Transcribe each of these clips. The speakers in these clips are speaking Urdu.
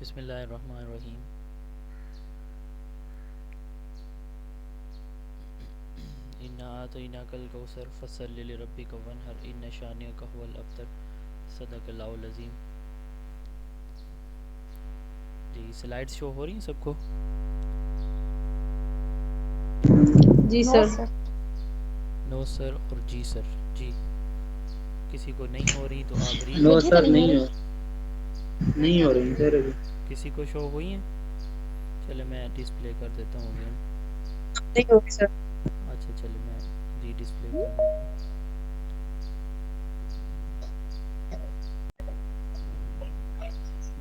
بسم اللہ الرحمن الرحیم. انا اعطیناک الکوثر فصل لربک وانحر ان شانئک هو الابتر. صدق اللہ العظیم. جی سلائڈ شو ہو رہی ہیں سب کو؟ جی سر. نو سر اور جی سر. جی کسی کو نہیں ہو رہی تو آپ ری نو سر نہیں ہو رہی سر ابھی. کسی کو شو ہوئی ہیں؟ چلے میں ڈسپلے کر دیتا ہوں اگین. نہیں ہوگی سر. اچھا چلے میں ری ڈسپلے کر دیتا ہوں.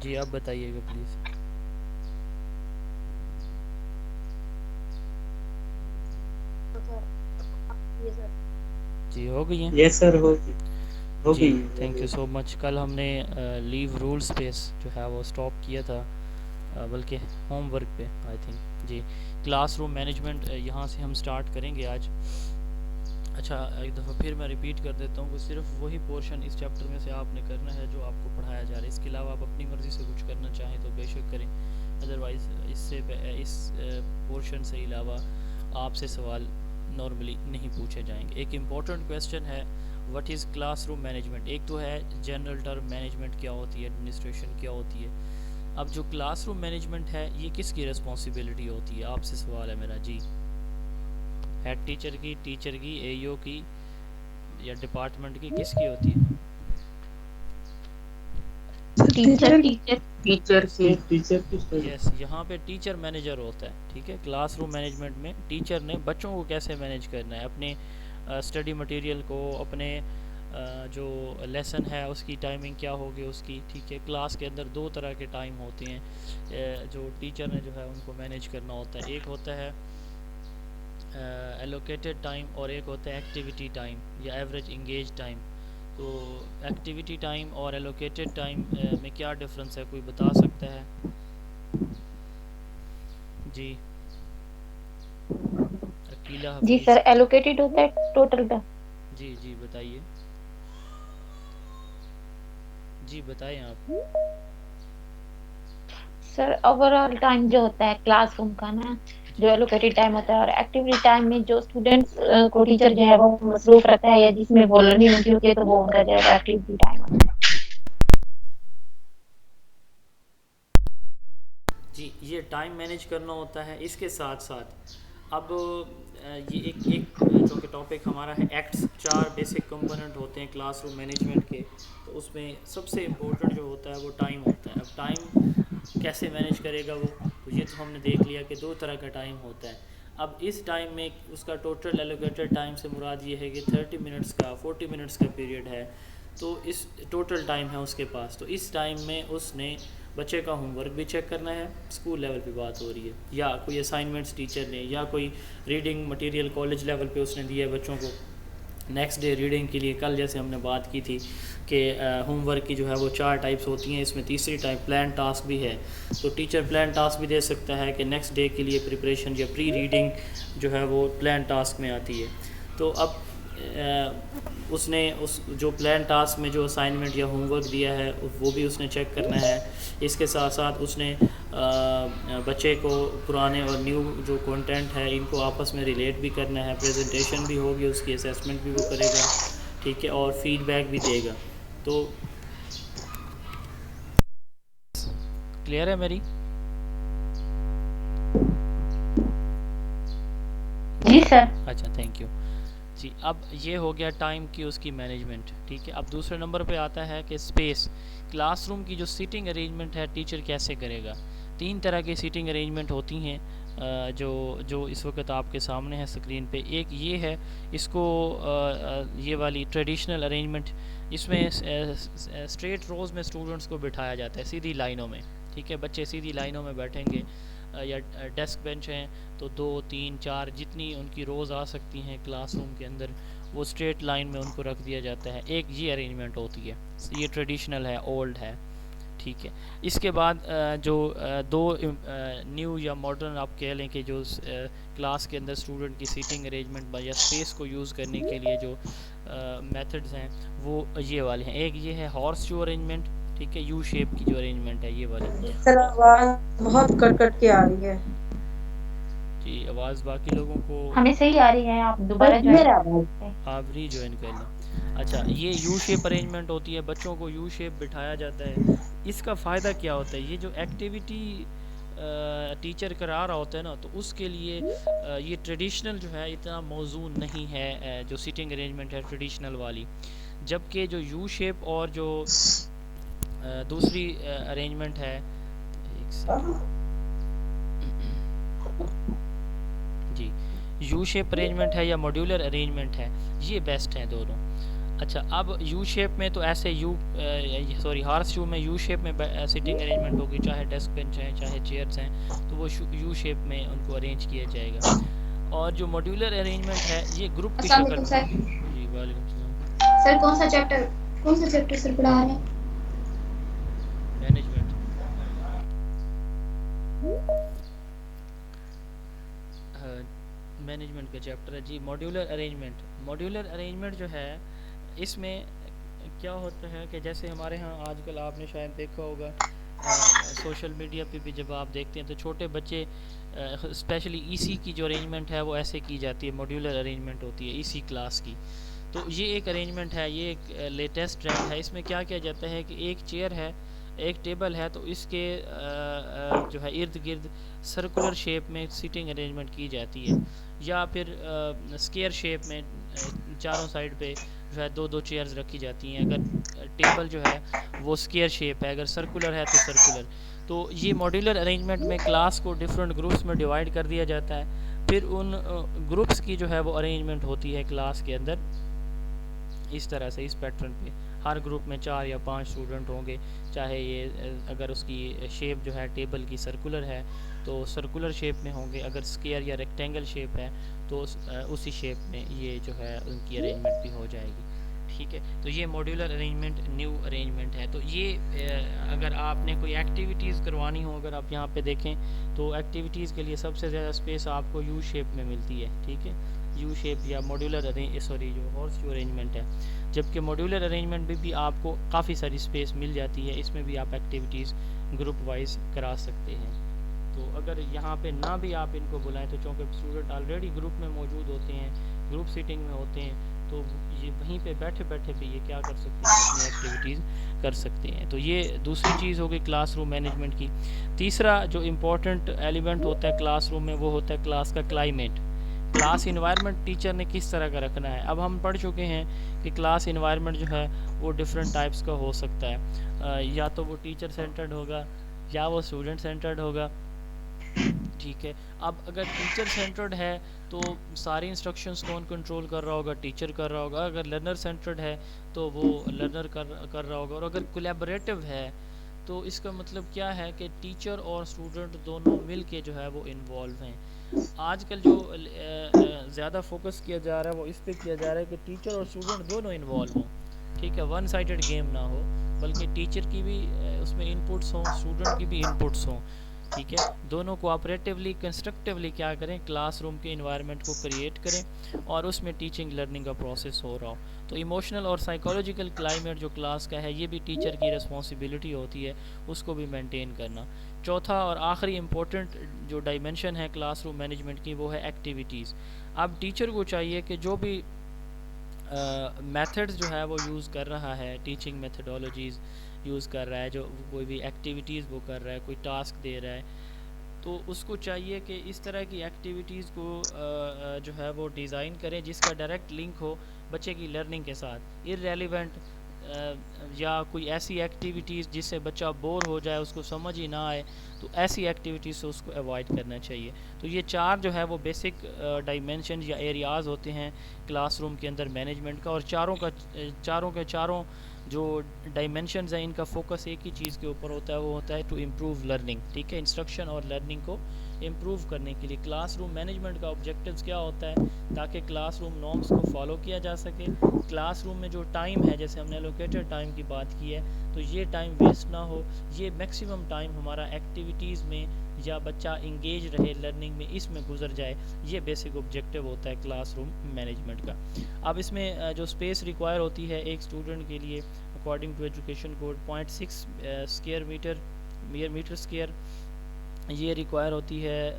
جی آپ بتائیے گا پلیز. جی ہو گئی ہیں. یس سر ہو جی گئی. تھینک یو سو مچ. کل ہم نے لیو رول اسپیس جو ہے وہ اسٹاپ کیا تھا، بلکہ ہوم ورک پہ آئی تھنک. جی کلاس روم مینجمنٹ یہاں سے ہم سٹارٹ کریں گے آج. اچھا ایک دفعہ پھر میں ریپیٹ کر دیتا ہوں کہ صرف وہی پورشن اس چیپٹر میں سے آپ نے کرنا ہے جو آپ کو پڑھایا جا رہا ہے. اس کے علاوہ آپ اپنی مرضی سے کچھ کرنا چاہیں تو بے شک کریں، ادروائز اس پورشن سے علاوہ آپ سے سوال نارملی نہیں پوچھے جائیں گے. ایک امپورٹنٹ کویسچن ہے what is class room management. ایک تو ہے جنرل ٹرم مینجمنٹ کیا ہوتی ہے، ایڈمنسٹریشن کیا ہوتی ہے. اب جو کلاس روم مینجمنٹ ہے یہ کس کی رسپانسبلٹی ہوتی ہے، آپ سے سوال ہے میرا. جی ہیڈ ٹیچر کی، ٹیچر کی، اے ای او کی، یا ڈپارٹمنٹ کی، کس کی ہوتی ہے؟ ٹیچر ٹیچر کی. یس یہاں پہ ٹیچر مینیجر ہوتا ہے. ٹھیک ہے، کلاس روم مینجمنٹ میں ٹیچر نے بچوں کو کیسے مینیج کرنا ہے، اپنے اسٹڈی مٹیریل کو، اپنے جو لیسن ہے اس کی ٹائمنگ کیا ہوگی اس کی. ٹھیک ہے، کلاس کے اندر دو طرح کے ٹائم ہوتے ہیں جو ٹیچر نے جو ہے ان کو مینیج کرنا ہوتا ہے. ایک ہوتا ہے ایلوکیٹڈ ٹائم اور ایک ہوتا ہے ایکٹیویٹی ٹائم یا ایوریج انگیج ٹائم. تو ایکٹیویٹی ٹائم اور ایلوکیٹڈ ٹائم میں کیا ڈفرینس ہے، کوئی بتا سکتا ہے؟ جی عقیلہ جی حفیظ. سر ایلوکیٹڈ ہوتا ہے ٹوٹل کا. جی جی بتائیے. جی بتائیں آپ. سر اوور آل ٹائم جو ہوتا ہے کلاس روم کا نا، جو جی ایلوکیٹڈ ٹائم ہوتا ہے، اور ایکٹیویٹی ٹائم میں جو اسٹوڈینٹس کو ٹیچر جو ہے وہ مصروف رہتا ہے یا جس میں وہ لرننگ ہوتی ہے تو وہ ان کا جو ہے ایکٹیویٹی ٹائم ہوتا ہے. جی یہ ٹائم مینیج کرنا ہوتا ہے. اس کے ساتھ ساتھ اب یہ ایک چونکہ ٹاپک ہمارا ہے ایکٹس، 4 بیسک کمپوننٹ ہوتے ہیں کلاس روم مینجمنٹ کے. تو اس میں سب سے امپورٹنٹ جو ہوتا ہے وہ ٹائم ہوتا ہے. اب ٹائم کیسے مینیج کرے گا وہ، تو یہ تو ہم نے دیکھ لیا کہ دو طرح کا ٹائم ہوتا ہے. اب اس ٹائم میں اس کا ٹوٹل ایلوکیٹڈ ٹائم سے مراد یہ ہے کہ 30 منٹس کا 40 منٹس کا پیریڈ ہے. تو اس ٹوٹل ٹائم ہے اس کے پاس. تو اس ٹائم میں اس نے بچے کا ہوم ورک بھی چیک کرنا ہے، اسکول لیول پہ بات ہو رہی ہے، یا کوئی اسائنمنٹس ٹیچر نے، یا کوئی ریڈنگ مٹیریل کالج لیول پہ اس نے دیا ہے بچوں کو نیکسٹ ڈے ریڈنگ کے لیے. کل جیسے ہم نے بات کی تھی کہ ہوم ورک کی جو ہے وہ 4 ٹائپس ہوتی ہیں. اس میں تیسری ٹائپ پلان ٹاسک بھی ہے. تو ٹیچر پلان ٹاسک بھی دے سکتا ہے کہ نیکسٹ ڈے کے لیے پریپریشن یا پری ریڈنگ جو ہے وہ پلان ٹاسک میں آتی ہے. تو اب اس نے اس جو پلان ٹاسک میں جو اسائنمنٹ یا ہوم ورک دیا ہے وہ بھی اس نے چیک کرنا ہے. اس کے ساتھ ساتھ اس نے بچے کو پرانے اور نیو جو کنٹینٹ ہے ان کو آپس میں ریلیٹ بھی کرنا ہے. پریزنٹیشن بھی ہوگی اس کی، اسیسمنٹ بھی وہ کرے گا. ٹھیک ہے، اور فیڈ بیک بھی دے گا. تو کلیئر ہے میری؟ جی سر. اچھا تھینک یو. جی اب یہ ہو گیا ٹائم کی اس کی مینجمنٹ. ٹھیک ہے، اب دوسرے نمبر پہ آتا ہے کہ اسپیس. کلاس روم کی جو سیٹنگ ارینجمنٹ ہے ٹیچر کیسے کرے گا. 3 طرح کی سیٹنگ ارینجمنٹ ہوتی ہیں جو اس وقت آپ کے سامنے ہے اسکرین پہ. ایک یہ ہے، اس کو یہ والی ٹریڈیشنل ارینجمنٹ، اس میں اسٹریٹ روز میں اسٹوڈنٹس کو بٹھایا جاتا ہے سیدھی لائنوں میں. ٹھیک ہے، بچے سیدھی لائنوں میں بیٹھیں گے، یا ڈیسک بینچ ہیں تو 2 3 4 جتنی ان کی روز آ سکتی ہیں کلاس روم کے اندر وہ اسٹریٹ لائن میں ان کو رکھ دیا جاتا ہے. ایک یہ ارینجمنٹ ہوتی ہے، یہ ٹریڈیشنل ہے، اولڈ ہے. ٹھیک ہے، اس کے بعد جو دو نیو یا ماڈرن آپ کہہ لیں کہ جو کلاس کے اندر اسٹوڈنٹ کی سیٹنگ ارینجمنٹ یا اسپیس کو یوز کرنے کے لیے جو میتھڈز ہیں وہ یہ والے ہیں. ایک یہ ہے ہارس شو ارینجمنٹ. ٹھیک ہے، یو شیپ کی جو ارینجمنٹ ہے یہ والی. سر آواز بہت کٹ کٹ کے آ رہی ہے. جی آواز باقی لوگوں کو ہمیں صحیح آ رہی ہے, آپ دوبارہ میرا جوائن. آپ ری جوائن کر لیں. اچھا یہ یو شیپ ارینجمنٹ ہوتی ہے, بچوں کو یو شیپ بٹھایا جاتا ہے. اس کا فائدہ کیا ہوتا ہے, یہ جو ایکٹیویٹی ٹیچر کرا رہا ہوتا ہے نا, تو اس کے لیے یہ ٹریڈیشنل جو ہے اتنا موزوں نہیں ہے جو سیٹنگ ارینجمنٹ ہے ٹریڈیشنل والی, جبکہ جو یو شیپ اور جو دوسری ارینجمنٹ ہے, ایک سیکنڈ جی, یو شیپ ارینجمنٹ ہے یا ماڈیولر ارینجمنٹ ہے, یہ بیسٹ ہیں دونوں. اچھا اب یو شیپ میں تو ایسے ہارس شو میں یو شیپ میں سیٹنگ ارینجمنٹ ہوگی, چاہے ڈیسک بینچ ہیں چاہے چیئرز ہیں, تو وہ یو شیپ میں ان کو ارینج کیا جائے گا. اور جو ماڈیولر ارینجمنٹ ہے یہ گروپ کی السلام شکل. علیکم سر. جی وعلیکم السلام. سر کون سا چیپٹر سر پڑھا رہے ہیں؟ مینجمنٹ. مینجمنٹ کا چیپٹر ہے جی. ماڈیولر ارینجمنٹ جو ہے, اس میں کیا ہوتا ہے کہ جیسے ہمارے ہاں آج کل آپ نے شاید دیکھا ہوگا سوشل میڈیا پہ بھی جب آپ دیکھتے ہیں تو چھوٹے بچے اسپیشلی ای سی کی جو ارینجمنٹ ہے وہ ایسے کی جاتی ہے, ماڈیولر ارینجمنٹ ہوتی ہے ای سی کلاس کی. تو یہ ایک ارینجمنٹ ہے, یہ ایک لیٹسٹ ٹرینڈ ہے. اس میں کیا کیا جاتا ہے کہ ایک چیئر ہے, ایک ٹیبل ہے, تو اس کے جو ہے ارد گرد سرکولر شیپ میں سیٹنگ ارینجمنٹ کی جاتی ہے, یا پھر اسکیئر شیپ میں چاروں سائڈ پہ جو ہے دو دو چیئرز رکھی جاتی ہیں. اگر ٹیبل جو ہے وہ اسکیئر شیپ ہے, اگر سرکولر ہے تو سرکولر. تو یہ ماڈیولر ارینجمنٹ میں کلاس کو ڈفرینٹ گروپس میں ڈیوائڈ کر دیا جاتا ہے, پھر ان گروپس کی جو ہے وہ ارینجمنٹ ہوتی ہے کلاس کے اندر اس طرح سے, اس پیٹرن پہ. ہر گروپ میں 4 یا 5 اسٹوڈنٹ ہوں گے, چاہے یہ اگر اس کی شیپ جو ہے ٹیبل کی سرکولر ہے تو سرکولر شیپ میں ہوں گے, اگر اسکیئر یا ریکٹینگل شیپ ہے تو اسی شیپ میں یہ جو ہے ان کی ارینجمنٹ بھی ہو جائے گی. ٹھیک ہے, تو یہ ماڈیولر ارینجمنٹ نیو ارینجمنٹ ہے. تو یہ اگر آپ نے کوئی ایکٹیویٹیز کروانی ہو, اگر آپ یہاں پہ دیکھیں تو ایکٹیویٹیز کے لیے سب سے زیادہ اسپیس آپ کو یو شیپ میں ملتی ہے. ٹھیک ہے, یو شیپ یا ماڈیولر جو ہارس شو ارینجمنٹ ہے, جبکہ ماڈیولر ارینجمنٹ بھی آپ کو کافی ساری اسپیس مل جاتی ہے, اس میں بھی آپ ایکٹیویٹیز گروپ وائز کرا سکتے ہیں. تو اگر یہاں پہ نہ بھی آپ ان کو بلائیں تو چونکہ اسٹوڈنٹ آلریڈی گروپ میں موجود ہوتے ہیں, گروپ سیٹنگ میں ہوتے ہیں, تو یہ وہیں پہ بیٹھے بیٹھے بھی یہ کیا کر سکتے ہیں, اپنی ایکٹیویٹیز کر سکتے ہیں. تو یہ دوسری چیز ہوگی کلاس روم مینجمنٹ کی. تیسرا جو امپورٹنٹ ایلیمنٹ ہوتا ہے کلاس روم میں وہ ہوتا ہے کلاس کا کلائمیٹ. کلاس انوائرمنٹ ٹیچر نے کس طرح کا رکھنا ہے. اب ہم پڑھ چکے ہیں کہ کلاس انوائرمنٹ جو ہے وہ ڈفرینٹ ٹائپس کا ہو سکتا ہے, یا تو وہ ٹیچر سینٹرڈ ہوگا یا وہ اسٹوڈنٹ سینٹرڈ ہوگا. ٹھیک ہے, اب اگر ٹیچر سینٹرڈ ہے تو ساری انسٹرکشنز کون کنٹرول کر رہا ہوگا, ٹیچر کر رہا ہوگا. اگر لرنر سینٹرڈ ہے تو وہ لرنر کر رہا ہوگا. اور اگر کولیبریٹو ہے تو اس کا مطلب کیا ہے کہ ٹیچر اور اسٹوڈنٹ دونوں مل کے جو ہے وہ انوالو ہیں. آج کل جو زیادہ فوکس کیا جا رہا ہے وہ اس پہ کیا جا رہا ہے کہ ٹیچر اور اسٹوڈنٹ دونوں انوالو ہوں. ٹھیک ہے, ون سائڈڈ گیم نہ ہو, بلکہ ٹیچر کی بھی اس میں انپٹس ہوں, اسٹوڈنٹ کی بھی انپٹس ہوں. ٹھیک ہے, دونوں کوآپریٹیولی کنسٹرکٹیولی کیا کریں, کلاس روم کے انوائرمنٹ کو کریٹ کریں اور اس میں ٹیچنگ لرننگ کا پروسیس ہو رہا ہو. تو ایموشنل اور سائیکالوجیکل کلائمیٹ جو کلاس کا ہے یہ بھی ٹیچر کی رسپانسبلٹی ہوتی ہے, اس کو بھی مینٹین کرنا. چوتھا اور آخری امپورٹنٹ جو ڈائمینشن ہے کلاس روم مینجمنٹ کی وہ ہے ایکٹیویٹیز. اب ٹیچر کو چاہیے کہ جو بھی میتھڈز جو ہے وہ یوز کر رہا ہے, ٹیچنگ میتھڈالوجیز یوز کر رہا ہے, جو کوئی بھی ایکٹیویٹیز وہ کر رہا ہے, کوئی ٹاسک دے رہا ہے, تو اس کو چاہیے کہ اس طرح کی ایکٹیویٹیز کو جو ہے وہ ڈیزائن کریں جس کا ڈائریکٹ لنک ہو بچے کی لرننگ کے ساتھ. ارریلیونٹ یا کوئی ایسی ایکٹیویٹیز جس سے بچہ بور ہو جائے, اس کو سمجھ ہی نہ آئے, تو ایسی ایکٹیویٹیز سے اس کو اوائڈ کرنا چاہیے. تو یہ 4 جو ہے وہ بیسک ڈائمینشن یا ایریاز ہوتے ہیں کلاس روم کے اندر مینجمنٹ کا, اور چاروں جو ڈائمینشنز ہیں ان کا فوکس ایک ہی چیز کے اوپر ہوتا ہے, وہ ہوتا ہے ٹو امپروو لرننگ. ٹھیک ہے, انسٹرکشن اور لرننگ کو امپروو کرنے کے لیے کلاس روم مینجمنٹ کا آبجیکٹیوز کیا ہوتا ہے, تاکہ کلاس روم نارمز کو فالو کیا جا سکے. کلاس روم میں جو ٹائم ہے, جیسے ہم نے لوکیٹڈ ٹائم کی بات کی ہے, تو یہ ٹائم ویسٹ نہ ہو, یہ میکسیمم ٹائم ہمارا ایکٹیویٹیز میں یا بچہ انگیج رہے لرننگ میں, اس میں گزر جائے. یہ بیسک آبجیکٹیو ہوتا ہے کلاس روم مینجمنٹ کا. اب اس میں جو اسپیس ریکوائر ہوتی ہے ایک اسٹوڈنٹ کے لیے according to education code 0.6 square metre square یہ ریکوائر ہوتی ہے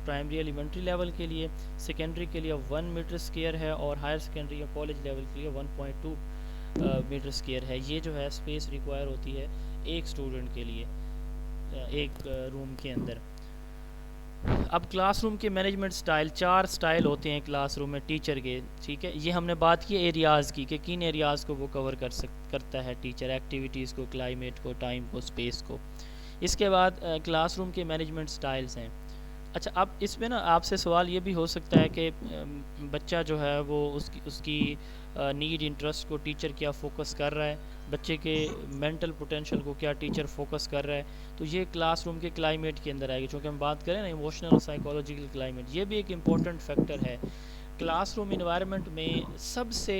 پرائمری ایلیمنٹری لیول کے لیے. سیکنڈری کے لیے 1 میٹر اسکیئر ہے, اور ہائر سیکنڈری یا کالج لیول کے لیے 1.2 میٹر اسکیئر ہے. یہ جو ہے اسپیس ریکوائر ہوتی ہے ایک اسٹوڈنٹ کے لیے ایک روم کے اندر. اب کلاس روم کے مینجمنٹ سٹائل, 4 سٹائل ہوتے ہیں کلاس روم میں ٹیچر کے, ٹھیک ہے. یہ ہم نے بات کی ایریاز کی کہ کن ایریاز کو وہ کور کرتا ہے ٹیچر, ایکٹیویٹیز کو, کلائمیٹ کو, ٹائم کو, اسپیس کو. اس کے بعد کلاس روم کے مینجمنٹ سٹائلز ہیں. اچھا, اب اس میں نا آپ سے سوال یہ بھی ہو سکتا ہے کہ بچہ جو ہے وہ اس کی نیڈ انٹرسٹ کو ٹیچر کیا فوکس کر رہا ہے, بچے کے مینٹل پوٹینشیل کو کیا ٹیچر فوکس کر رہا ہے. تو یہ کلاس روم کے کلائمیٹ کے اندر آئے گی, چونکہ ہم بات کریں نا ایموشنل اور سائیکولوجیکل کلائمیٹ, یہ بھی ایک امپورٹنٹ فیکٹر ہے. کلاس روم انوائرمنٹ میں سب سے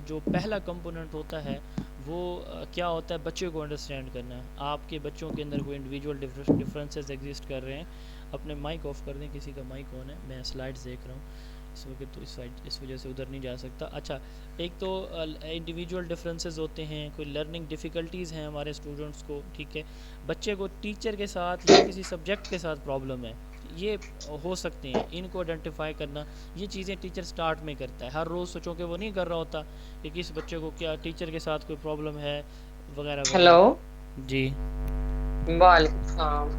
جو پہلا کمپوننٹ ہوتا ہے وہ کیا ہوتا ہے, بچے کو انڈرسٹینڈ کرنا ہے. آپ کے بچوں کے اندر کوئی انڈیویجول ڈفرینسز ایگزسٹ کر رہے ہیں. اپنے مائک آف کر دیں, کسی کا مائک آن ہے, میں سلائڈز دیکھ رہا ہوں اس وقت, تو اس وجہ سے ادھر نہیں جا سکتا. اچھا, ایک تو انڈیویجول ڈفرینسز ہوتے ہیں, کوئی لرننگ ڈیفیکلٹیز ہیں ہمارے اسٹوڈنٹس کو, ٹھیک ہے. بچے کو ٹیچر کے ساتھ یا کسی سبجیکٹ کے ساتھ پرابلم ہے, یہ ہو سکتے ہیں. ان کو آئیڈینٹیفائی کرنا, یہ چیزیں ٹیچر سٹارٹ میں کرتا ہے. ہر روز سوچو کہ وہ نہیں کر رہا ہوتا کہ کس بچے کو کیا ٹیچر کے ساتھ کوئی پرابلم ہے وغیرہ وغیرہ. ہیلو, جی وعلیکم السلام.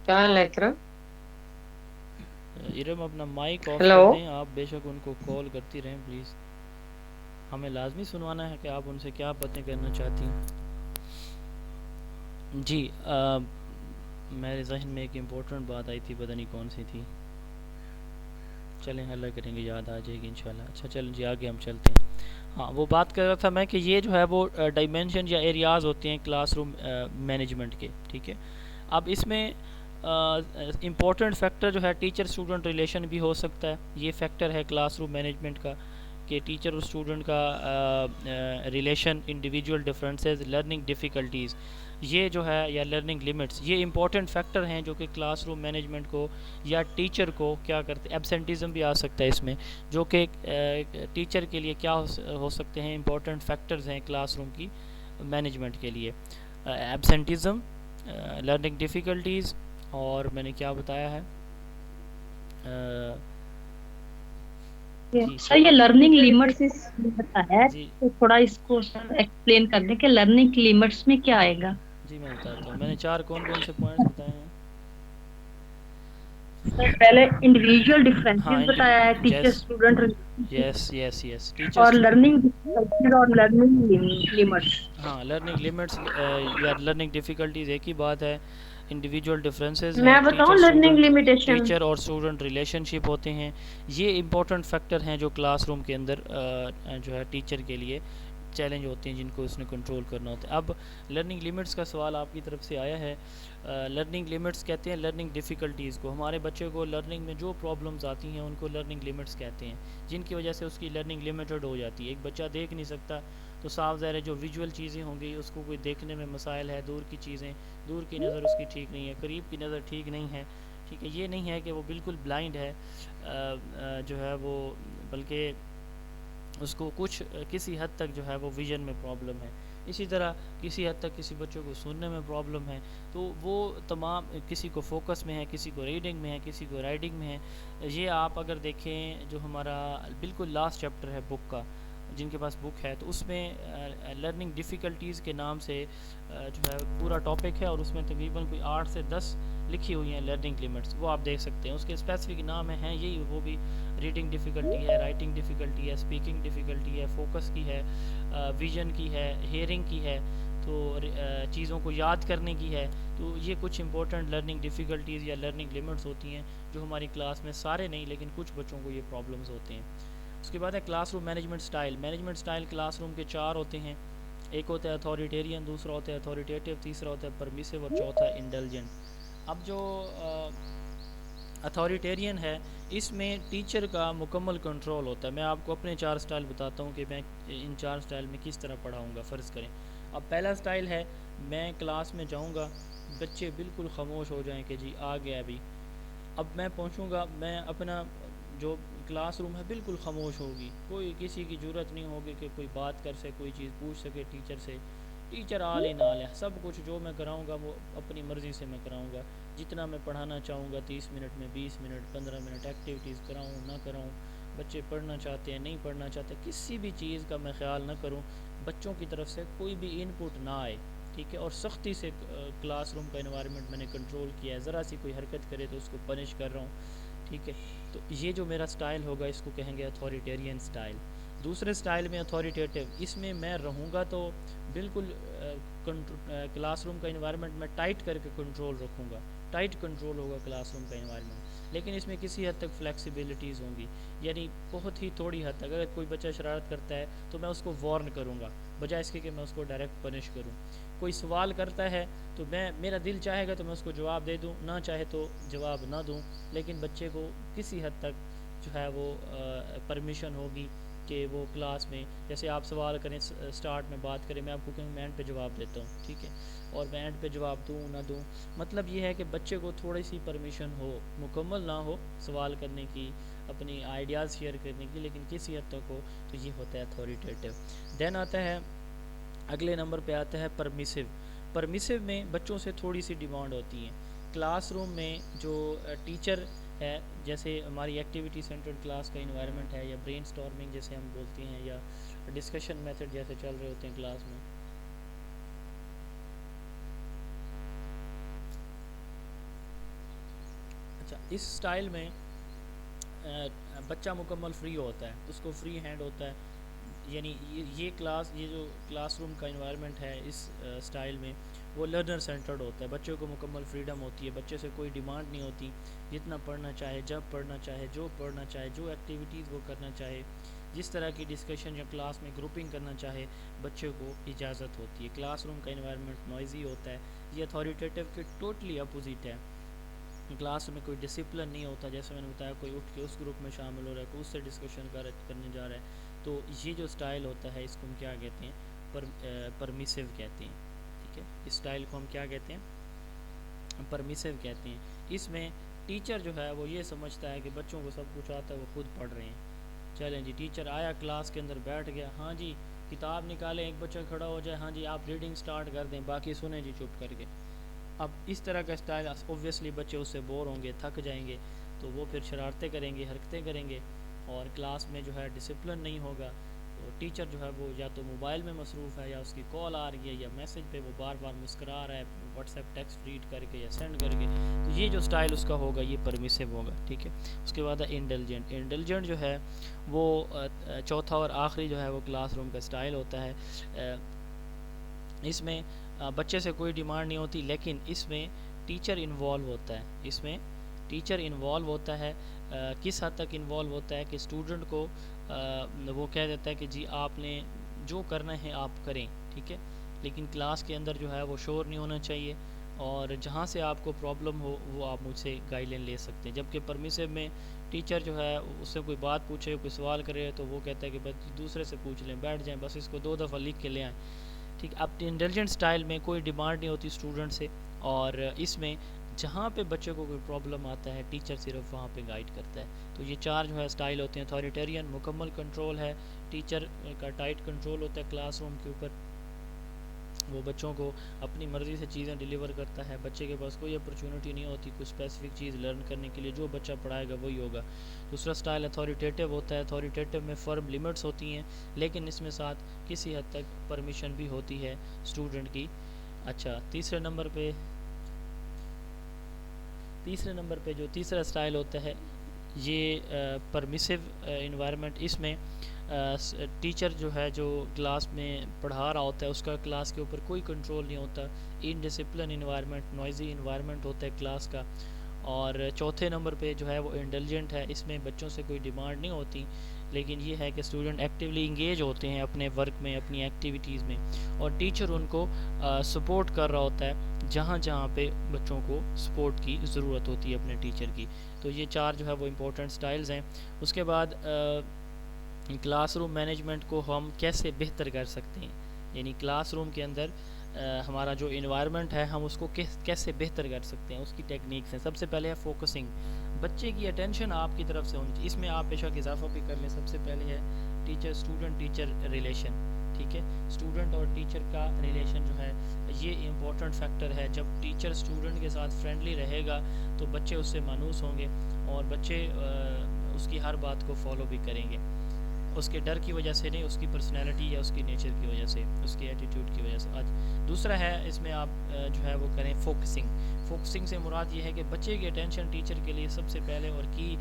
کیا حال ہے اکرم؟ ارم اپنا مائک آف ہیلو, کر دیں. آپ بے شک ان کو کال کرتی رہیں پلیز, ہمیں لازمی سنوانا ہے کہ آپ ان سے کیا باتیں کرنا چاہتی ہیں. جی میرے ذہن میں ایک امپورٹنٹ بات آئی تھی, پتہ نہیں کون سی تھی. چلیں اللہ کریں گے یاد آ جائے گی انشاءاللہ. اچھا چلیں جی آگے ہم چلتے ہیں. ہاں, وہ بات کر رہا تھا میں کہ یہ جو ہے وہ ڈائمینشن یا ایریاز ہوتے ہیں کلاس روم مینجمنٹ کے, ٹھیک ہے. اب اس میں امپورٹنٹ فیکٹر جو ہے ٹیچر اسٹوڈنٹ ریلیشن بھی ہو سکتا ہے. یہ فیکٹر ہے کلاس روم مینجمنٹ کا کہ ٹیچر اور اسٹوڈنٹ کا relation, individual differences, learning difficulties, یہ جو ہے یا لرننگ لمٹس, یہ امپورٹنٹ فیکٹر ہیں جو کہ کلاس روم مینجمنٹ کو یا ٹیچر کو کیا کرتے ہیں. ایبسنٹیزم بھی آ سکتا ہے اس میں, جو کہ ٹیچر کے لیے کیا ہو سکتے ہیں, امپورٹنٹ فیکٹرز ہیں کلاس روم کی مینجمنٹ کے لیے. ایبسنٹیزم, لرننگ ڈیفیکلٹیز, اور میں نے کیا بتایا ہے سر یہ لرننگ لیمٹس ہے, جی تو تھوڑا اس کو ایکسپلین کر دیں کہ لرننگ لیمٹس میں کیا آئے گا. جی میں بتاتا ہوں. میں نے 4 کون سے پوائنٹس بتائے ہیں. سر پہلے انڈیویجول ہاں, ڈفرینسز بتایا ہے, ٹیچر اسٹوڈنٹ یس اور ٹیچر, لرننگ ڈیفیکلٹیز اور لرننگ لیمٹس. ہاں لرننگ لمٹس یا لرننگ ڈیفیکلٹیز ایک ہی بات ہے. انڈیویجول ڈفرینسز ہیں, میں بتاؤں لرننگ لمیٹیشن. ٹیچر اور اسٹوڈنٹ ریلیشن شپ ہوتے ہیں. یہ امپورٹنٹ فیکٹر ہیں جو کلاس روم کے اندر جو ہے ٹیچر کے لیے چیلنج ہوتے ہیں, جن کو اس نے کنٹرول کرنا ہوتا ہے. اب لرننگ لمٹس کا سوال آپ کی طرف سے آیا ہے. لرننگ لمٹس کہتے ہیں لرننگ ڈیفیکلٹیز کو. ہمارے بچے کو لرننگ میں جو پرابلمز آتی ہیں ان کو لرننگ لمٹس کہتے ہیں, جن کی وجہ سے اس کی لرننگ لمیٹڈ ہو جاتی ہے. ایک بچہ دیکھ نہیں سکتا تو صاف ظاہر ہے جو ویژول چیزیں ہوں گی اس کو کوئی دیکھنے میں مسائل ہے, دور کی چیزیں, دور کی نظر اس کی ٹھیک نہیں ہے, قریب کی نظر ٹھیک نہیں ہے, ٹھیک ہے. یہ نہیں ہے کہ وہ بالکل بلائنڈ ہے جو ہے وہ, بلکہ اس کو کچھ کسی حد تک جو ہے وہ ویژن میں پرابلم ہے. اسی طرح کسی حد تک کسی بچوں کو سننے میں پرابلم ہے, تو وہ تمام کسی کو فوکس میں ہے, کسی کو ریڈنگ میں ہے, کسی کو رائٹنگ میں ہے. یہ آپ اگر دیکھیں جو ہمارا بالکل لاسٹ چیپٹر ہے بک کا, جن کے پاس بک ہے, تو اس میں لرننگ ڈیفیکلٹیز کے نام سے جو ہے پورا ٹاپک ہے, اور اس میں تقریباً کوئی 8 سے 10 لکھی ہوئی ہیں لرننگ لمٹس. وہ آپ دیکھ سکتے ہیں, اس کے اسپیسیفک نام ہیں یہی, وہ بھی ریڈنگ ڈیفیکلٹی ہے, رائٹنگ ڈیفیکلٹی ہے, اسپیکنگ ڈیفیکلٹی ہے, فوکس کی ہے, ویژن کی ہے, ہیئرنگ کی ہے, تو چیزوں کو یاد کرنے کی ہے. تو یہ کچھ امپورٹنٹ لرننگ ڈیفیکلٹیز یا لرننگ لمٹس ہوتی ہیں جو ہماری کلاس میں, سارے نہیں لیکن کچھ بچوں کو یہ پرابلمز ہوتے ہیں. اس کے بعد ہے class room management style. Management style class room کے 4 ہوتے ہیں. ایک ہوتا ہے اتھارٹیرین, دوسرا ہوتا ہے اتھارٹیٹیو, تیسرا ہوتا ہے پرمیسو, اور چوتھا انڈلجنٹ. اب جو اتھارٹیرین ہے اس میں ٹیچر کا مکمل کنٹرول ہوتا ہے. میں آپ کو اپنے 4 سٹائل بتاتا ہوں کہ میں ان 4 سٹائل میں کس طرح پڑھاؤں گا. فرض کریں اب پہلا سٹائل ہے, میں کلاس میں جاؤں گا, بچے بالکل خاموش ہو جائیں کہ جی آ گیا ابھی. اب میں پہنچوں گا, میں اپنا جو کلاس روم ہے بالکل خاموش ہوگی، کوئی کسی کی ضرورت نہیں ہوگی کہ کوئی بات کر سکے، کوئی چیز پوچھ سکے ٹیچر سے. ٹیچر آل ان آل ہے، سب کچھ جو میں کراؤں گا وہ اپنی مرضی سے میں کراؤں گا. جتنا میں پڑھانا چاہوں گا 30 منٹ میں، 20 منٹ، 15 منٹ ایکٹیویٹیز کراؤں نہ کراؤں، بچے پڑھنا چاہتے ہیں نہیں پڑھنا چاہتے، کسی بھی چیز کا میں خیال نہ کروں، بچوں کی طرف سے کوئی بھی ان پٹ نہ آئے. ٹھیک ہے. اور سختی سے کلاس روم کا انوائرمنٹ میں نے کنٹرول کیا ہے، ذرا سی کوئی حرکت کرے تو اس کو پنش کر رہا ہوں. ٹھیک ہے. تو یہ جو میرا سٹائل ہوگا اس کو کہیں گے اتھارٹیرین سٹائل. دوسرے سٹائل میں اتھارٹیٹیو، اس میں میں رہوں گا تو بالکل کلاس روم کا انوائرمنٹ میں ٹائٹ کر کے کنٹرول رکھوں گا، ٹائٹ کنٹرول ہوگا کلاس روم کا انوائرمنٹ، لیکن اس میں کسی حد تک فلیکسیبلٹیز ہوں گی، یعنی بہت ہی تھوڑی حد تک. اگر کوئی بچہ شرارت کرتا ہے تو میں اس کو وارن کروں گا بجائے اس کے کہ میں اس کو ڈائریکٹ پنش کروں. کوئی سوال کرتا ہے تو میرا دل چاہے گا تو میں اس کو جواب دے دوں، نہ چاہے تو جواب نہ دوں، لیکن بچے کو کسی حد تک جو ہے وہ پرمیشن ہوگی کہ وہ کلاس میں جیسے آپ سوال کریں سٹارٹ میں بات کریں، میں آپ کو کہیں میں اینڈ پہ جواب دیتا ہوں. ٹھیک ہے. اور میں اینڈ پہ جواب دوں نہ دوں، مطلب یہ ہے کہ بچے کو تھوڑی سی پرمیشن ہو، مکمل نہ ہو سوال کرنے کی، اپنی آئیڈیاز شیئر کرنے کی، لیکن کسی حد تک ہو. تو یہ ہوتا ہے اتھارٹیٹیو. دین آتا ہے اگلے نمبر پہ آتا ہے پرمیسو. پرمیسو میں بچوں سے تھوڑی سی ڈیمانڈ ہوتی ہیں. کلاس روم میں جو ٹیچر ہے، جیسے ہماری ایکٹیویٹی سینٹرڈ کلاس کا انوائرمنٹ ہے، یا برین سٹارمنگ جیسے ہم بولتے ہیں، یا ڈسکشن میتھڈ جیسے چل رہے ہوتے ہیں کلاس میں. اچھا، اس سٹائل میں بچہ مکمل فری ہوتا ہے، اس کو فری ہینڈ ہوتا ہے. یعنی یہ جو کلاس روم کا انوائرمنٹ ہے اس سٹائل میں وہ لرنر سینٹرڈ ہوتا ہے. بچوں کو مکمل فریڈم ہوتی ہے، بچے سے کوئی ڈیمانڈ نہیں ہوتی، جتنا پڑھنا چاہے، جب پڑھنا چاہے، جو پڑھنا چاہے، جو ایکٹیویٹیز وہ کرنا چاہے، جس طرح کی ڈسکشن یا کلاس میں گروپنگ کرنا چاہے، بچے کو اجازت ہوتی ہے. کلاس روم کا انوائرمنٹ نوائزی ہوتا ہے. یہ اتھارٹیٹیو کے ٹوٹلی اپوزٹ ہے. کلاس میں کوئی ڈسپلن نہیں ہوتا، جیسے میں نے بتایا کوئی اٹھ کے اس گروپ میں شامل ہو رہا ہے، کوئی اس سے ڈسکشن کرنے جا رہا ہے. تو یہ جو سٹائل ہوتا ہے اس کو ہم کیا کہتے ہیں؟ پرمیسو کہتے ہیں. ٹھیک ہے. اس سٹائل کو ہم کیا کہتے ہیں؟ پرمیسو کہتے ہیں. اس میں ٹیچر جو ہے وہ یہ سمجھتا ہے کہ بچوں کو سب کچھ آتا ہے، وہ خود پڑھ رہے ہیں. چلیں جی، ٹیچر آیا کلاس کے اندر بیٹھ گیا، ہاں جی کتاب نکالیں، ایک بچہ کھڑا ہو جائے، ہاں جی آپ ریڈنگ سٹارٹ کر دیں، باقی سنیں جی چپ کر کے. اب اس طرح کا سٹائل اوبویسلی بچے اس سے بور ہوں گے، تھک جائیں گے، تو وہ پھر شرارتیں کریں گے، حرکتیں کریں گے، اور کلاس میں جو ہے ڈسپلن نہیں ہوگا. تو ٹیچر جو ہے وہ یا تو موبائل میں مصروف ہے، یا اس کی کال آ رہی ہے، یا میسج پہ وہ بار بار مسکرا رہا ہے واٹس ایپ ٹیکسٹ ریڈ کر کے یا سینڈ کر کے. تو یہ جو سٹائل اس کا ہوگا یہ پرمیسو ہوگا. ٹھیک ہے. اس کے بعد ہے انڈلجنٹ. انڈلجنٹ جو ہے وہ چوتھا اور آخری جو ہے وہ کلاس روم کا سٹائل ہوتا ہے. اس میں بچے سے کوئی ڈیمانڈ نہیں ہوتی، لیکن اس میں ٹیچر انوالو ہوتا ہے. اس میں ٹیچر انوالو ہوتا ہے. کس حد تک انوالو ہوتا ہے کہ اسٹوڈنٹ کو وہ کہہ دیتا ہے کہ جی آپ نے جو کرنا ہے آپ کریں. ٹھیک ہے. لیکن کلاس کے اندر جو ہے وہ شور نہیں ہونا چاہیے، اور جہاں سے آپ کو پرابلم ہو وہ آپ مجھ سے گائیڈ لائن لے سکتے ہیں. جبکہ پرمیسو میں ٹیچر جو ہے اس سے کوئی بات پوچھے، کوئی سوال کرے تو وہ کہتا ہے کہ بس دوسرے سے پوچھ لیں، بیٹھ جائیں، بس اس کو 2 دفعہ لکھ کے لے آئیں. ٹھیک. اب انٹیلیجنٹ سٹائل میں کوئی ڈیمانڈ نہیں ہوتی اسٹوڈنٹ سے، اور اس میں جہاں پہ بچے کو کوئی پرابلم آتا ہے ٹیچر صرف وہاں پہ گائیڈ کرتا ہے. تو یہ 4 جو ہے سٹائل ہوتے ہیں. اتھارٹیرین مکمل کنٹرول ہے، ٹیچر کا ٹائٹ کنٹرول ہوتا ہے کلاس روم کے اوپر، وہ بچوں کو اپنی مرضی سے چیزیں ڈیلیور کرتا ہے، بچے کے پاس کوئی اپرچونٹی نہیں ہوتی کوئی اسپیسیفک چیز لرن کرنے کے لیے، جو بچہ پڑھائے گا وہی ہوگا. دوسرا سٹائل اتھارٹیٹیو ہوتا ہے. اتھارٹیٹیو میں فرم لیمٹس ہوتی ہیں، لیکن اس میں ساتھ کسی حد تک پرمیشن بھی ہوتی ہے اسٹوڈنٹ کی. اچھا، تیسرے نمبر پہ جو تیسرا سٹائل ہوتا ہے یہ پرمیسو انوائرمنٹ. اس میں ٹیچر جو ہے جو کلاس میں پڑھا رہا ہوتا ہے اس کا کلاس کے اوپر کوئی کنٹرول نہیں ہوتا. ان ڈسپلن انوائرمنٹ، نوائزی انوائرمنٹ ہوتا ہے کلاس کا. اور چوتھے نمبر پہ جو ہے وہ انڈلجنٹ ہے. اس میں بچوں سے کوئی ڈیمانڈ نہیں ہوتی، لیکن یہ ہے کہ اسٹوڈنٹ ایکٹیولی انگیج ہوتے ہیں اپنے ورک میں، اپنی ایکٹیویٹیز میں، اور ٹیچر ان کو سپورٹ کر رہا ہوتا ہے جہاں جہاں پہ بچوں کو سپورٹ کی ضرورت ہوتی ہے اپنے ٹیچر کی. تو یہ 4 جو ہے وہ امپورٹنٹ سٹائلز ہیں. اس کے بعد کلاس روم مینجمنٹ کو ہم کیسے بہتر کر سکتے ہیں، یعنی کلاس روم کے اندر ہمارا جو انوائرمنٹ ہے ہم اس کو کیسے بہتر کر سکتے ہیں، اس کی ٹیکنیکس ہیں. سب سے پہلے ہے فوکسنگ، بچے کی اٹینشن آپ کی طرف سے ہونی چاہیے. اس میں آپ بے شک اضافہ بھی کر لیں. سب سے پہلے ہے ٹیچر اسٹوڈنٹ ٹیچر ریلیشن. ٹھیک ہے، اسٹوڈنٹ اور ٹیچر کا ریلیشن جو ہے یہ امپورٹنٹ فیکٹر ہے. جب ٹیچر اسٹوڈنٹ کے ساتھ فرینڈلی رہے گا تو بچے اس سے مانوس ہوں گے اور بچے اس کی ہر بات کو فالو بھی کریں گے، اس کے ڈر کی وجہ سے نہیں، اس کی پرسنالٹی یا اس کی نیچر کی وجہ سے، اس کی ایٹیٹیوڈ کی وجہ سے. آج دوسرا ہے اس میں آپ جو ہے وہ کریں فوکسنگ. فوکسنگ سے مراد یہ ہے کہ بچے کی اٹینشن ٹیچر کے لیے سب سے پہلے اور کی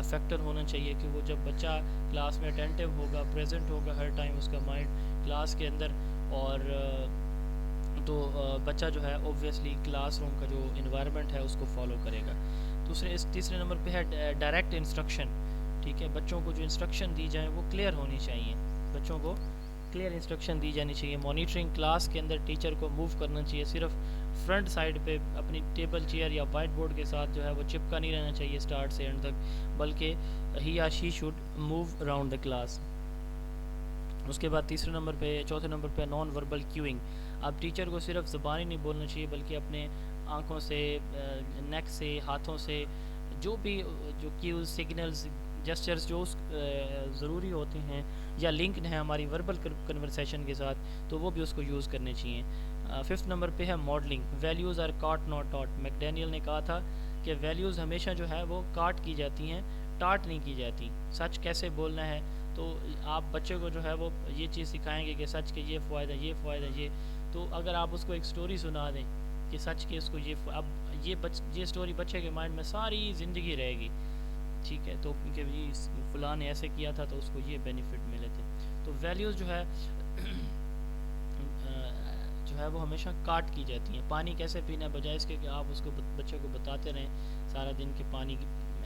فیکٹر ہونا چاہیے کہ وہ جب بچہ کلاس میں اٹینٹیو ہوگا، پریزنٹ ہوگا ہر ٹائم، اس کا مائنڈ کلاس کے اندر، اور تو بچہ جو ہے اوبویسلی کلاس روم کا جو انوائرمنٹ ہے اس کو فالو کرے گا. تیسرے نمبر پہ ہے ڈائریکٹ انسٹرکشن. ٹھیک ہے، بچوں کو جو انسٹرکشن دی جائیں وہ کلیئر ہونی چاہیے، بچوں کو کلیئر انسٹرکشن دی جانی چاہیے. مانیٹرنگ کلاس کے اندر ٹیچر کو موو کرنا چاہیے، صرف فرنٹ سائڈ پہ اپنی ٹیبل چیئر یا وائٹ بورڈ کے ساتھ جو ہے وہ چپکا نہیں رہنا چاہیے اسٹارٹ سے اینڈ تک، بلکہ ہی یا she should move around the class. اس کے بعد چوتھے نمبر پہ نان وربل کیوئنگ. اب ٹیچر کو صرف زبانی نہیں بولنا چاہیے بلکہ اپنے آنکھوں سے، نیک سے، ہاتھوں سے، جو بھی جو کیوز، سگنلز، جسچرز جو ضروری ہوتے ہیں یا لنکڈ ہیں ہماری وربل کنورسیشن کے ساتھ، تو وہ بھی اس کو یوز کرنے چاہیے. 5 نمبر پہ ہے modelling. Values are caught not taught. McDaniel نے کہا تھا کہ ویلیوز ہمیشہ جو ہے وہ کاٹ کی جاتی ہیں، ٹاٹ نہیں کی جاتی. سچ کیسے بولنا ہے، تو آپ بچے کو جو ہے وہ یہ چیز سکھائیں گے کہ سچ کے یہ فوائدہ، یہ فوائدہ، یہ. تو اگر آپ اس کو ایک سٹوری سنا دیں کہ سچ کے اس کو اب یہ سٹوری بچے کے مائنڈ میں ساری زندگی رہے گی. ٹھیک ہے، تو کہ فلاں نے ایسے کیا تھا تو اس کو یہ بینیفٹ ملے تھے. تو ویلیوز جو ہے وہ ہمیشہ کاٹ کی جاتی ہیں. پانی کیسے پینا، بجائے اس کے کہ آپ اس کو بچے کو بتاتے رہیں سارا دن کہ پانی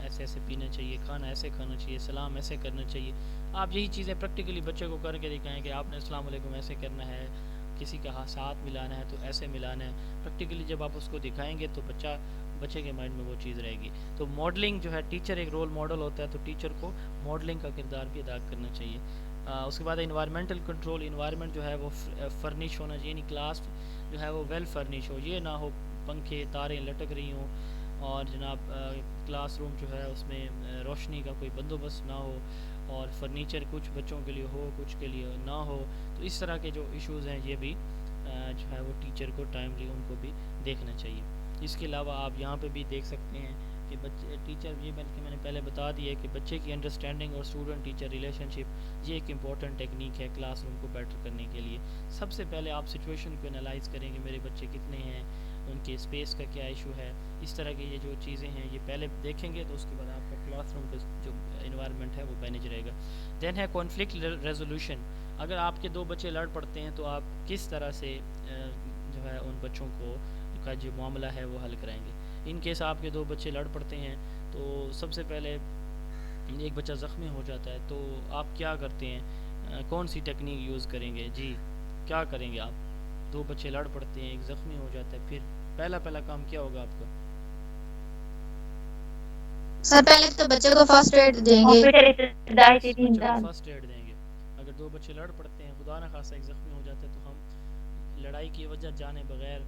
ایسے ایسے پینا چاہیے، کھانا ایسے کھانا چاہیے، سلام ایسے کرنا چاہیے. آپ یہی چیزیں پریکٹیکلی بچے کو کر کے دکھائیں کہ آپ نے السلام علیکم ایسے کرنا ہے، کسی کا ساتھ ملانا ہے تو ایسے ملانا ہے. پریکٹیکلی جب آپ اس کو دکھائیں گے تو بچے کے مائنڈ میں وہ چیز رہے گی. تو ماڈلنگ جو ہے، ٹیچر ایک رول ماڈل ہوتا ہے تو ٹیچر کو ماڈلنگ کا کردار بھی ادا کرنا چاہیے. اس کے بعد انوائرمنٹل کنٹرول. انوائرمنٹ جو ہے وہ فرنش ہونا چاہیے، یعنی کلاس جو ہے وہ ویل فرنش ہو. یہ نہ ہو پنکھے تاریں لٹک رہی ہوں اور جناب کلاس روم جو ہے اس میں روشنی کا کوئی بندوبست نہ ہو، اور فرنیچر کچھ بچوں کے لیے ہو کچھ کے لیے نہ ہو. تو اس طرح کے جو ایشوز ہیں یہ بھی جو ہے وہ ٹیچر کو ٹائملی ان کو بھی دیکھنا چاہیے. اس کے علاوہ آپ یہاں پہ بھی دیکھ سکتے ہیں کہ ٹیچر، یہ میں نے پہلے بتا دیا کہ بچے کی انڈرسٹینڈنگ اور اسٹوڈنٹ ٹیچر ریلیشن شپ یہ ایک امپورٹنٹ ٹیکنیک ہے کلاس روم کو بیٹر کرنے کے لیے. سب سے پہلے آپ سچویشن کو انالائز کریں کہ میرے بچے کتنے ہیں، ان کے اسپیس کا کیا ایشو ہے. اس طرح کی یہ جو چیزیں ہیں یہ پہلے دیکھیں گے تو اس کے بعد آپ کا کلاس روم کا جو انوائرمنٹ ہے وہ مینیج رہے گا. دین ہے کانفلکٹ ریزولوشن. اگر آپ کے 2 بچے لڑ پڑتے ہیں تو آپ کس طرح سے جو ہے ان بچوں کا جو معاملہ ہے وہ حل کرائیں گے. ان کیس آپ کے 2 بچے لڑ پڑتے ہیں تو سب سے پہلے ایک بچہ زخمی ہو جاتا ہے تو آپ کیا کرتے ہیں، کون سی ٹیکنیک یوز کریں گے؟ جی کیا کریں گے آپ؟ 2 بچے لڑ پڑتے ہیں، ایک زخمی ہو جاتا ہے، پھر پہلا کام کیا ہوگا آپ کا؟ سر پہلے تو بچے کو فرسٹ ایڈ دیں گے. فرسٹ ایڈ دیں گے. اگر 2 بچے لڑ پڑتے ہیں، خدا نہ خاصہ ایک زخمی ہو جاتا ہے، تو ہم لڑائی کی وجہ جانے بغیر.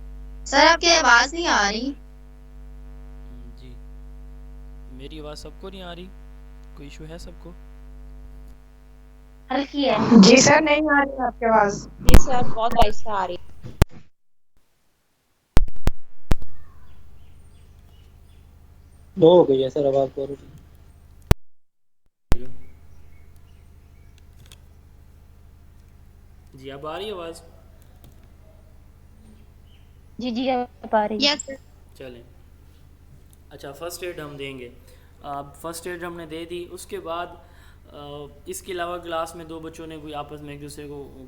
سر آپ کی آواز نہیں آ رہی. جی میری آواز سب کو نہیں آ رہی؟ کوئی ایشو ہے سب کو؟ ہلکی ہے. جی سر نہیں آ رہی آپ کی آواز. جی سر بہت آہستہ آ رہی. وہ ہو گئی ہے سر اب آپ کو. جی اب آ رہی ہے آواز؟ جی اب آ رہی ہے. یس سر. چلیں اچھا، فرسٹ ایڈ ہم دیں گے. اب فرسٹ ایڈ ہم نے دے دی. اس کے بعد اس کے علاوہ کلاس میں 2 بچوں نے کوئی آپس میں ایک دوسرے کو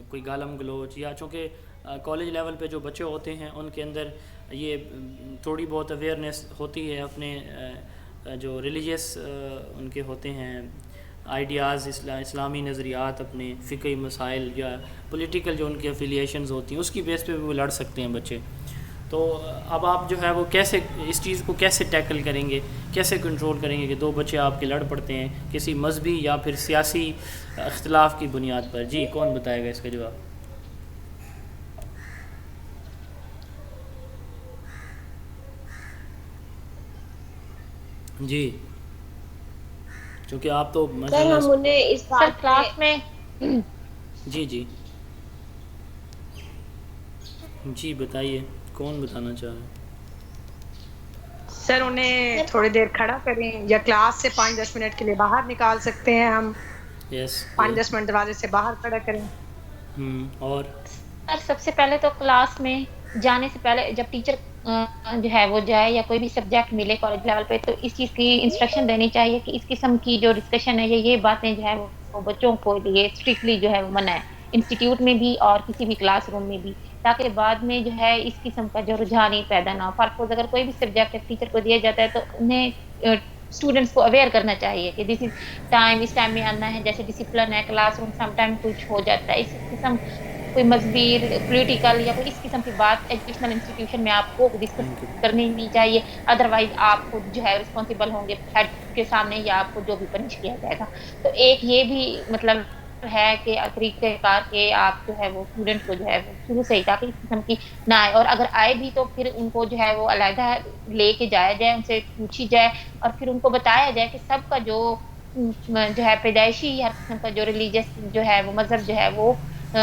کوئی گالم گلوچ، یا چونکہ کالج لیول پہ جو بچے ہوتے ہیں ان کے اندر یہ تھوڑی بہت اویئرنیس ہوتی ہے اپنے جو ریلیجیس ان کے ہوتے ہیں آئیڈیاز، اسلامی نظریات، اپنے فقہی مسائل یا پولیٹیکل جو ان کی افیلیشنز ہوتی ہیں اس کی بیس پہ بھی وہ لڑ سکتے ہیں بچے. تو اب آپ جو ہے وہ کیسے اس چیز کو کیسے ٹیکل کریں گے، کیسے کنٹرول کریں گے کہ 2 بچے آپ کے لڑ پڑتے ہیں کسی مذہبی یا پھر سیاسی اختلاف کی بنیاد پر؟ جی کون بتائے گا اس کا جواب؟ جی چونکہ آپ تو سر ماشاء ہم اللہ. انہیں اس سر بات کلاس میں جی جی جی بتائیے کون بتانا چاہ رہے ہیں؟ سر انہیں تھوڑی دیر کھڑا کریں یا کلاس سے 5-10 منٹ کے لیے باہر نکال سکتے ہیں ہم. یس 5-10 منٹ دروازے سے باہر کھڑا کریں. اور سر سب سے پہلے تو کلاس میں جانے سے پہلے جب ٹیچر جو ہے وہ جائے یا کوئی بھی سبجیکٹ ملے کالج لیول پہ تو اس چیز کی انسٹرکشن دینی چاہیے کہ اس قسم کی جو ڈسکشن ہے یہ باتیں جو ہے وہ بچوں کو لیے اسٹرکٹلی جو ہے وہ منع ہے انسٹیٹیوٹ میں بھی اور کسی بھی کلاس روم میں بھی تاکہ بعد میں جو ہے اس قسم کا جو رجحان ہی پیدا نہ ہو. فارپوز اگر کوئی بھی سبجیکٹ ٹیچر کو دیا جاتا ہے تو انہیں اسٹوڈنٹس کو اویئر کرنا چاہیے کہ دس از ٹائم اس ٹائم میں آنا ہے. جیسے ڈسپلن ہے کلاس روم سم ٹائم کچھ ہو جاتا ہے اس قسم کوئی مذہبی پولیٹیکل یا کوئی اس قسم کی بات ایجوکیشنل انسٹیٹیوشن میں آپ کو ڈسکس کرنی نہیں چاہیے. ادروائز آپ خود جو ہے رسپانسیبل ہوں گے ہیڈ کے سامنے یا آپ کو جو بھی پنش کیا جائے گا. تو ایک یہ بھی مطلب ہے کہ طریقہ کار کے آپ جو ہے وہ اسٹوڈنٹ کو جو ہے وہ شروع سے ہی تاکہ اس قسم کی نہ آئے اور اگر آئے بھی تو پھر ان کو جو ہے وہ علیحدہ لے کے جایا جائے ان سے پوچھی جائے اور پھر ان کو بتایا جائے کہ سب کا جو ہے پیدائشی ہر قسم کا جو ریلیجس جو ہے وہ مذہب جو ہے وہ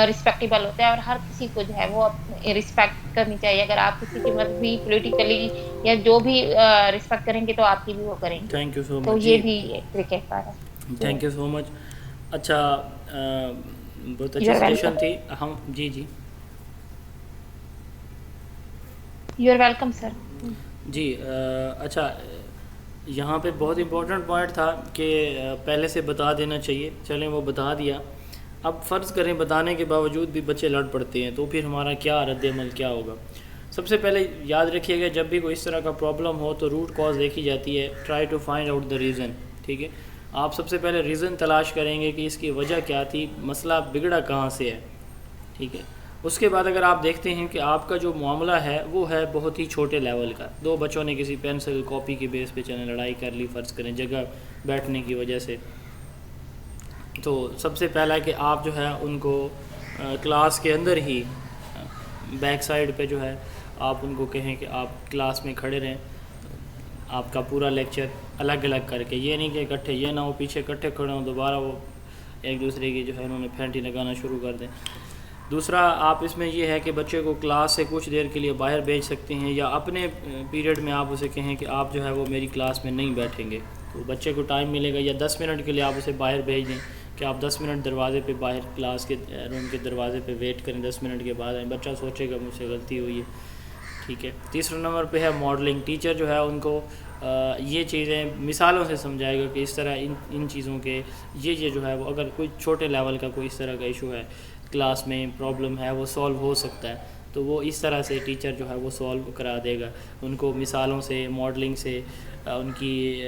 رسپیکٹیبل ہوتا ہے اور ہر کسی کو جو ہے وہ رسپیکٹ کرنی چاہیے. اگر آپ کسی کی مذہبی پولیٹیکلی یا جو بھی رسپیکٹ کریں گے تو آپ کی بھی وہ کریں گے. تھینک یو سو تو مچ. یہ جی بھی ایک طریقہ کار ہے. تھینک یو سو مچ. اچھا بہت اچھی سیشن تھی. ہم جی جی یو آر ویلکم سر. جی اچھا یہاں پہ بہت امپورٹنٹ پوائنٹ تھا کہ پہلے سے بتا دینا چاہیے. چلیں وہ بتا دیا. اب فرض کریں بتانے کے باوجود بھی بچے لڑ پڑتے ہیں تو پھر ہمارا کیا رد عمل کیا ہوگا. سب سے پہلے یاد رکھیے گا جب بھی کوئی اس طرح کا پرابلم ہو تو روٹ کاز دیکھی جاتی ہے. Try to find out the reason. ٹھیک ہے آپ سب سے پہلے ریزن تلاش کریں گے کہ اس کی وجہ کیا تھی, مسئلہ بگڑا کہاں سے ہے. ٹھیک ہے اس کے بعد اگر آپ دیکھتے ہیں کہ آپ کا جو معاملہ ہے وہ ہے بہت ہی چھوٹے لیول کا, دو بچوں نے کسی پینسل کاپی کے بیس پہ چلیں لڑائی کر لی فرض کریں جگہ بیٹھنے کی وجہ سے, تو سب سے پہلا کہ آپ جو ہے ان کو کلاس کے اندر ہی بیک سائڈ پہ جو ہے آپ ان کو کہیں کہ آپ کلاس میں کھڑے رہیں, آپ کا پورا لیکچر الگ الگ کر کے, یہ نہیں کہ اکٹھے یہ نہ ہو پیچھے اکٹھے کھڑے ہوں دوبارہ وہ ایک دوسرے کی جو ہے انہوں نے پھینٹی لگانا شروع کر دیں. دوسرا آپ اس میں یہ ہے کہ بچے کو کلاس سے کچھ دیر کے لیے باہر بھیج سکتے ہیں یا اپنے پیریڈ میں آپ اسے کہیں کہ آپ جو ہے وہ میری کلاس میں نہیں بیٹھیں گے, تو بچے کو ٹائم ملے گا. یا 10 منٹ کے لیے آپ اسے باہر بھیج دیں کہ آپ 10 منٹ دروازے پہ باہر کلاس کے روم کے دروازے پہ ویٹ کریں, 10 منٹ کے بعد آئیں. بچہ سوچے گا مجھ سے غلطی ہوئی ہے. ٹھیک ہے تیسرے نمبر پہ ہے ماڈلنگ. ٹیچر جو ہے ان کو یہ چیزیں مثالوں سے سمجھائے گا کہ اس طرح ان چیزوں کے یہ جو ہے وہ اگر کوئی چھوٹے لیول کا کوئی اس طرح کا ایشو ہے کلاس میں پرابلم ہے وہ سولو ہو سکتا ہے, تو وہ اس طرح سے ٹیچر جو ہے وہ سولو کرا دے گا ان کو مثالوں سے, ماڈلنگ سے, ان کی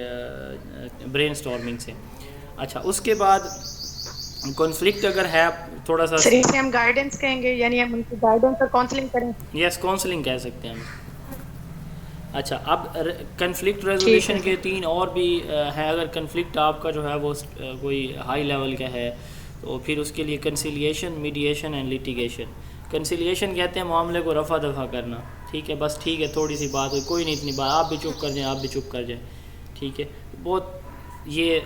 برین سٹارمنگ سے. اچھا اس کے بعد کانفلکٹ اگر ہے تھوڑا سا سر اسے ہم گائیڈنس کہیں گے, یعنی ہم ان کی گائیڈنس اور کاؤنسلنگ کریں. یس کاؤنسلنگ کہہ سکتے ہیں ہم. اچھا اب کنفلکٹ ریزولیوشن کے 3 اور بھی ہیں. اگر کنفلکٹ آپ کا جو ہے وہ کوئی ہائی لیول کا ہے تو پھر اس کے لیے conciliation, meditation and litigation. Conciliation کہتے ہیں معاملے کو رفع دفع کرنا. ٹھیک ہے بس ٹھیک ہے تھوڑی سی بات ہوئی کوئی نہیں اتنی بات, آپ بھی چپ کر جائیں آپ بھی چپ کر جائیں. ٹھیک ہے بہت یہ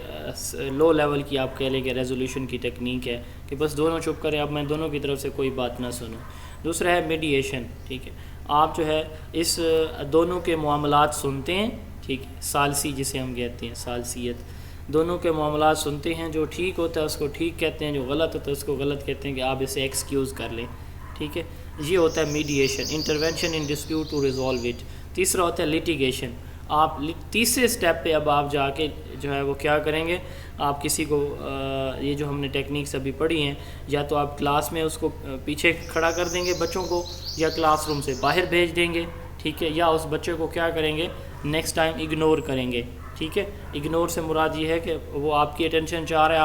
لو لیول کی آپ کہہ لیں کہ ریزولیوشن کی ٹیکنیک ہے کہ بس دونوں چپ کریں, اب میں دونوں کی طرف سے کوئی بات نہ سنوں. دوسرا ہے میڈیشن. ٹھیک ہے آپ جو ہے اس دونوں کے معاملات سنتے ہیں. ٹھیک ہے ثالثی جسے ہم کہتے ہیں ثالثیت, دونوں کے معاملات سنتے ہیں, جو ٹھیک ہوتا ہے اس کو ٹھیک کہتے ہیں, جو غلط ہوتا ہے اس کو غلط کہتے ہیں کہ آپ اسے ایکسکیوز کر لیں. ٹھیک ہے یہ ہوتا ہے mediation, intervention in dispute to resolve it. تیسرا ہوتا ہے لیٹیگیشن. آپ تیسرے سٹیپ پہ اب آپ جا کے جو ہے وہ کیا کریں گے, آپ کسی کو یہ جو ہم نے ٹیکنیکس ابھی پڑھی ہیں یا تو آپ کلاس میں اس کو پیچھے کھڑا کر دیں گے بچوں کو یا کلاس روم سے باہر بھیج دیں گے. ٹھیک ہے یا اس بچے کو کیا کریں گے نیکسٹ ٹائم اگنور کریں گے. ٹھیک ہے اگنور سے مراد یہ ہے کہ وہ آپ کی اٹینشن چاہ رہے ہیں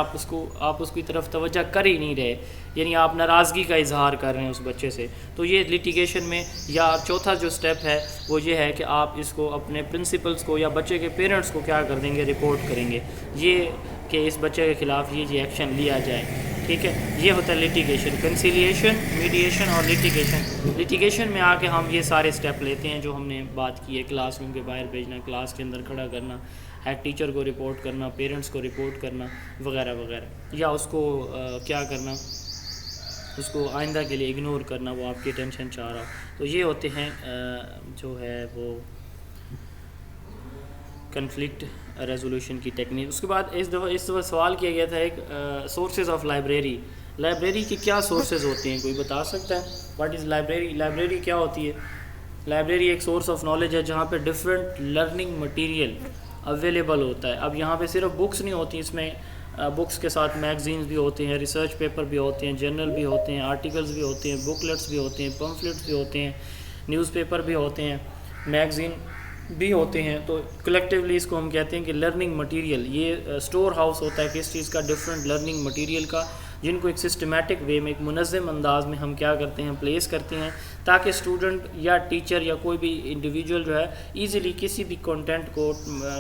آپ اس کی طرف توجہ کر ہی نہیں رہے, یعنی آپ ناراضگی کا اظہار کر رہے ہیں اس بچے سے. تو یہ لیٹیگیشن میں یا چوتھا جو سٹیپ ہے وہ یہ ہے کہ آپ اس کو اپنے پرنسپلس کو یا بچے کے پیرنٹس کو کیا کر دیں گے رپورٹ کریں گے, یہ کہ اس بچے کے خلاف یہ ایکشن لیا جائے. ٹھیک ہے یہ ہوتا ہے لیٹیگیشن, کنسیلیشن, میڈیشن اور لیٹیگیشن. لیٹیگیشن میں آ کے ہم یہ سارے سٹیپ لیتے ہیں جو ہم نے بات کی ہے, کلاس روم کے باہر بھیجنا, کلاس کے اندر کھڑا کرنا, ہیڈ ٹیچر کو رپورٹ کرنا، پیرنٹس کو رپورٹ کرنا وغیرہ وغیرہ، یا اس کو کیا کرنا، اس کو آئندہ کے لیے اگنور کرنا، وہ آپ کی اٹینشن چاہ رہا. تو یہ ہوتے ہیں جو ہے وہ کنفلکٹ ریزولوشن کی ٹیکنیک. اس کے بعد اس دفعہ سوال کیا گیا تھا ایک سورسز آف لائبریری. لائبریری کے کیا سورسز ہوتے ہیں، کوئی بتا سکتا ہے؟ What is library? لائبریری کیا ہوتی ہے؟ لائبریری ایک سورس آف نالج ہے جہاں پہ ڈفرینٹ لرننگ مٹیریل اویلیبل ہوتا ہے. اب یہاں پہ صرف بکس نہیں ہوتی، اس میں بکس کے ساتھ میگزینز بھی ہوتے ہیں، ریسرچ پیپر بھی ہوتے ہیں، جرنل بھی ہوتے ہیں، آرٹیکلز بھی ہوتے ہیں، بکلیٹس بھی ہوتے ہیں، پمفلٹس بھی ہوتے ہیں، نیوز پیپر بھی ہوتے ہیں، میگزین بھی ہوتے ہیں. تو کلیکٹیولی اس کو ہم کہتے ہیں کہ لرننگ مٹیریل. یہ اسٹور ہاؤس ہوتا ہے کس چیز کا؟ ڈفرینٹ لرننگ مٹیریل کا، جن کو ایک سسٹمیٹک وے میں، ایک منظم انداز میں ہم کیا کرتے ہیں، پلیس کرتے ہیں تاکہ اسٹوڈنٹ یا ٹیچر یا کوئی بھی انڈیویجول جو ہے ایزیلی کسی بھی کنٹینٹ کو،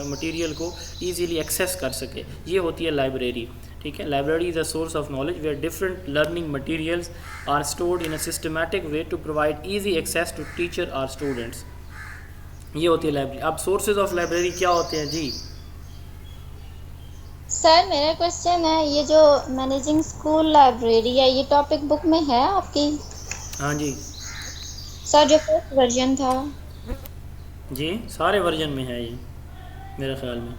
مٹیریل کو ایزیلی ایکسیس کر سکے. یہ ہوتی ہے لائبریری. ٹھیک ہے. Library is a source of knowledge where different learning materials are stored in a systematic way to provide easy access to teacher اور اسٹوڈنٹس. یہ ہوتی ہے لائبریری. اب سورسز آف لائبریری کیا ہوتے ہیں جی؟ سر میرا کوشچن ہے، یہ جو مینیجنگ اسکول لائبریری ہے، یہ ٹاپک بک میں ہے آپ کی؟ ہاں جی سر جو فرسٹ ورژن تھا. جی سارے ورژن میں ہے یہ میرے خیال میں.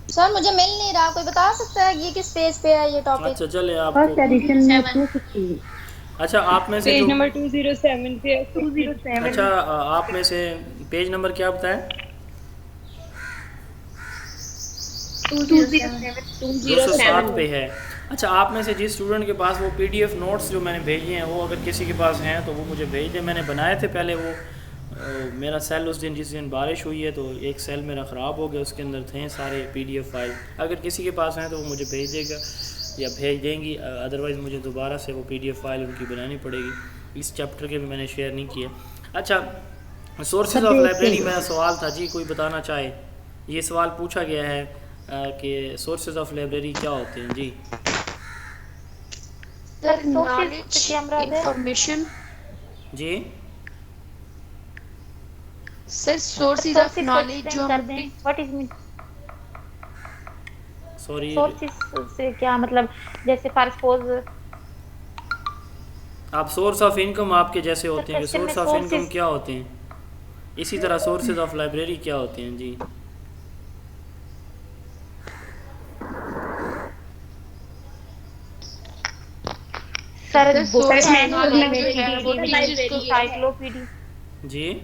سر مجھے مل نہیں رہا، کوئی بتا سکتا ہے یہ کس پیج پہ ہے یہ ٹاپک؟ اچھا چلے آپ فرسٹ کو، ایڈیشن میں 250. اچھا آپ میں سے پیج جو، نمبر 207 پہ 207. اچھا آپ میں سے پیج نمبر کیا بتائیں؟ 207 پہ ہے. اچھا آپ میں سے جس اسٹوڈنٹ کے پاس وہ پی ڈی ایف نوٹس جو میں نے بھیجے ہیں، وہ اگر کسی کے پاس ہیں تو وہ مجھے بھیج دیں. میں نے بنائے تھے پہلے، وہ میرا سیل اس دن، جس دن بارش ہوئی ہے تو ایک سیل میرا خراب ہو گیا، اس کے اندر تھے سارے پی ڈی ایف فائل. اگر کسی کے پاس ہیں تو وہ مجھے بھیج دے گا یا بھیج دیں گی، ادروائز مجھے دوبارہ سے وہ پی ڈی ایف فائل ان کی بنانی پڑے گی. اس چیپٹر کے بھی میں نے شیئر نہیں کیے. اچھا سورسز آف لائبریری میرا سوال تھا جی، کوئی بتانا چاہے؟ یہ سوال پوچھا گیا ہے کہ سورسز آف لائبریری کیا ہوتے ہیں جی؟ Sir knowledge information. جی سر سورسز آف نالج جو کر دیں. واٹ از سوری سورسز سے کیا مطلب؟ جیسے فار سپوز آپ سورس آف انکم آپ کے جیسے ہوتے ہیں کہ سورس آف انکم کیا ہوتے ہیں، اسی طرح سورسز آف لائبریری کیا ہوتے ہیں جی؟ سر جی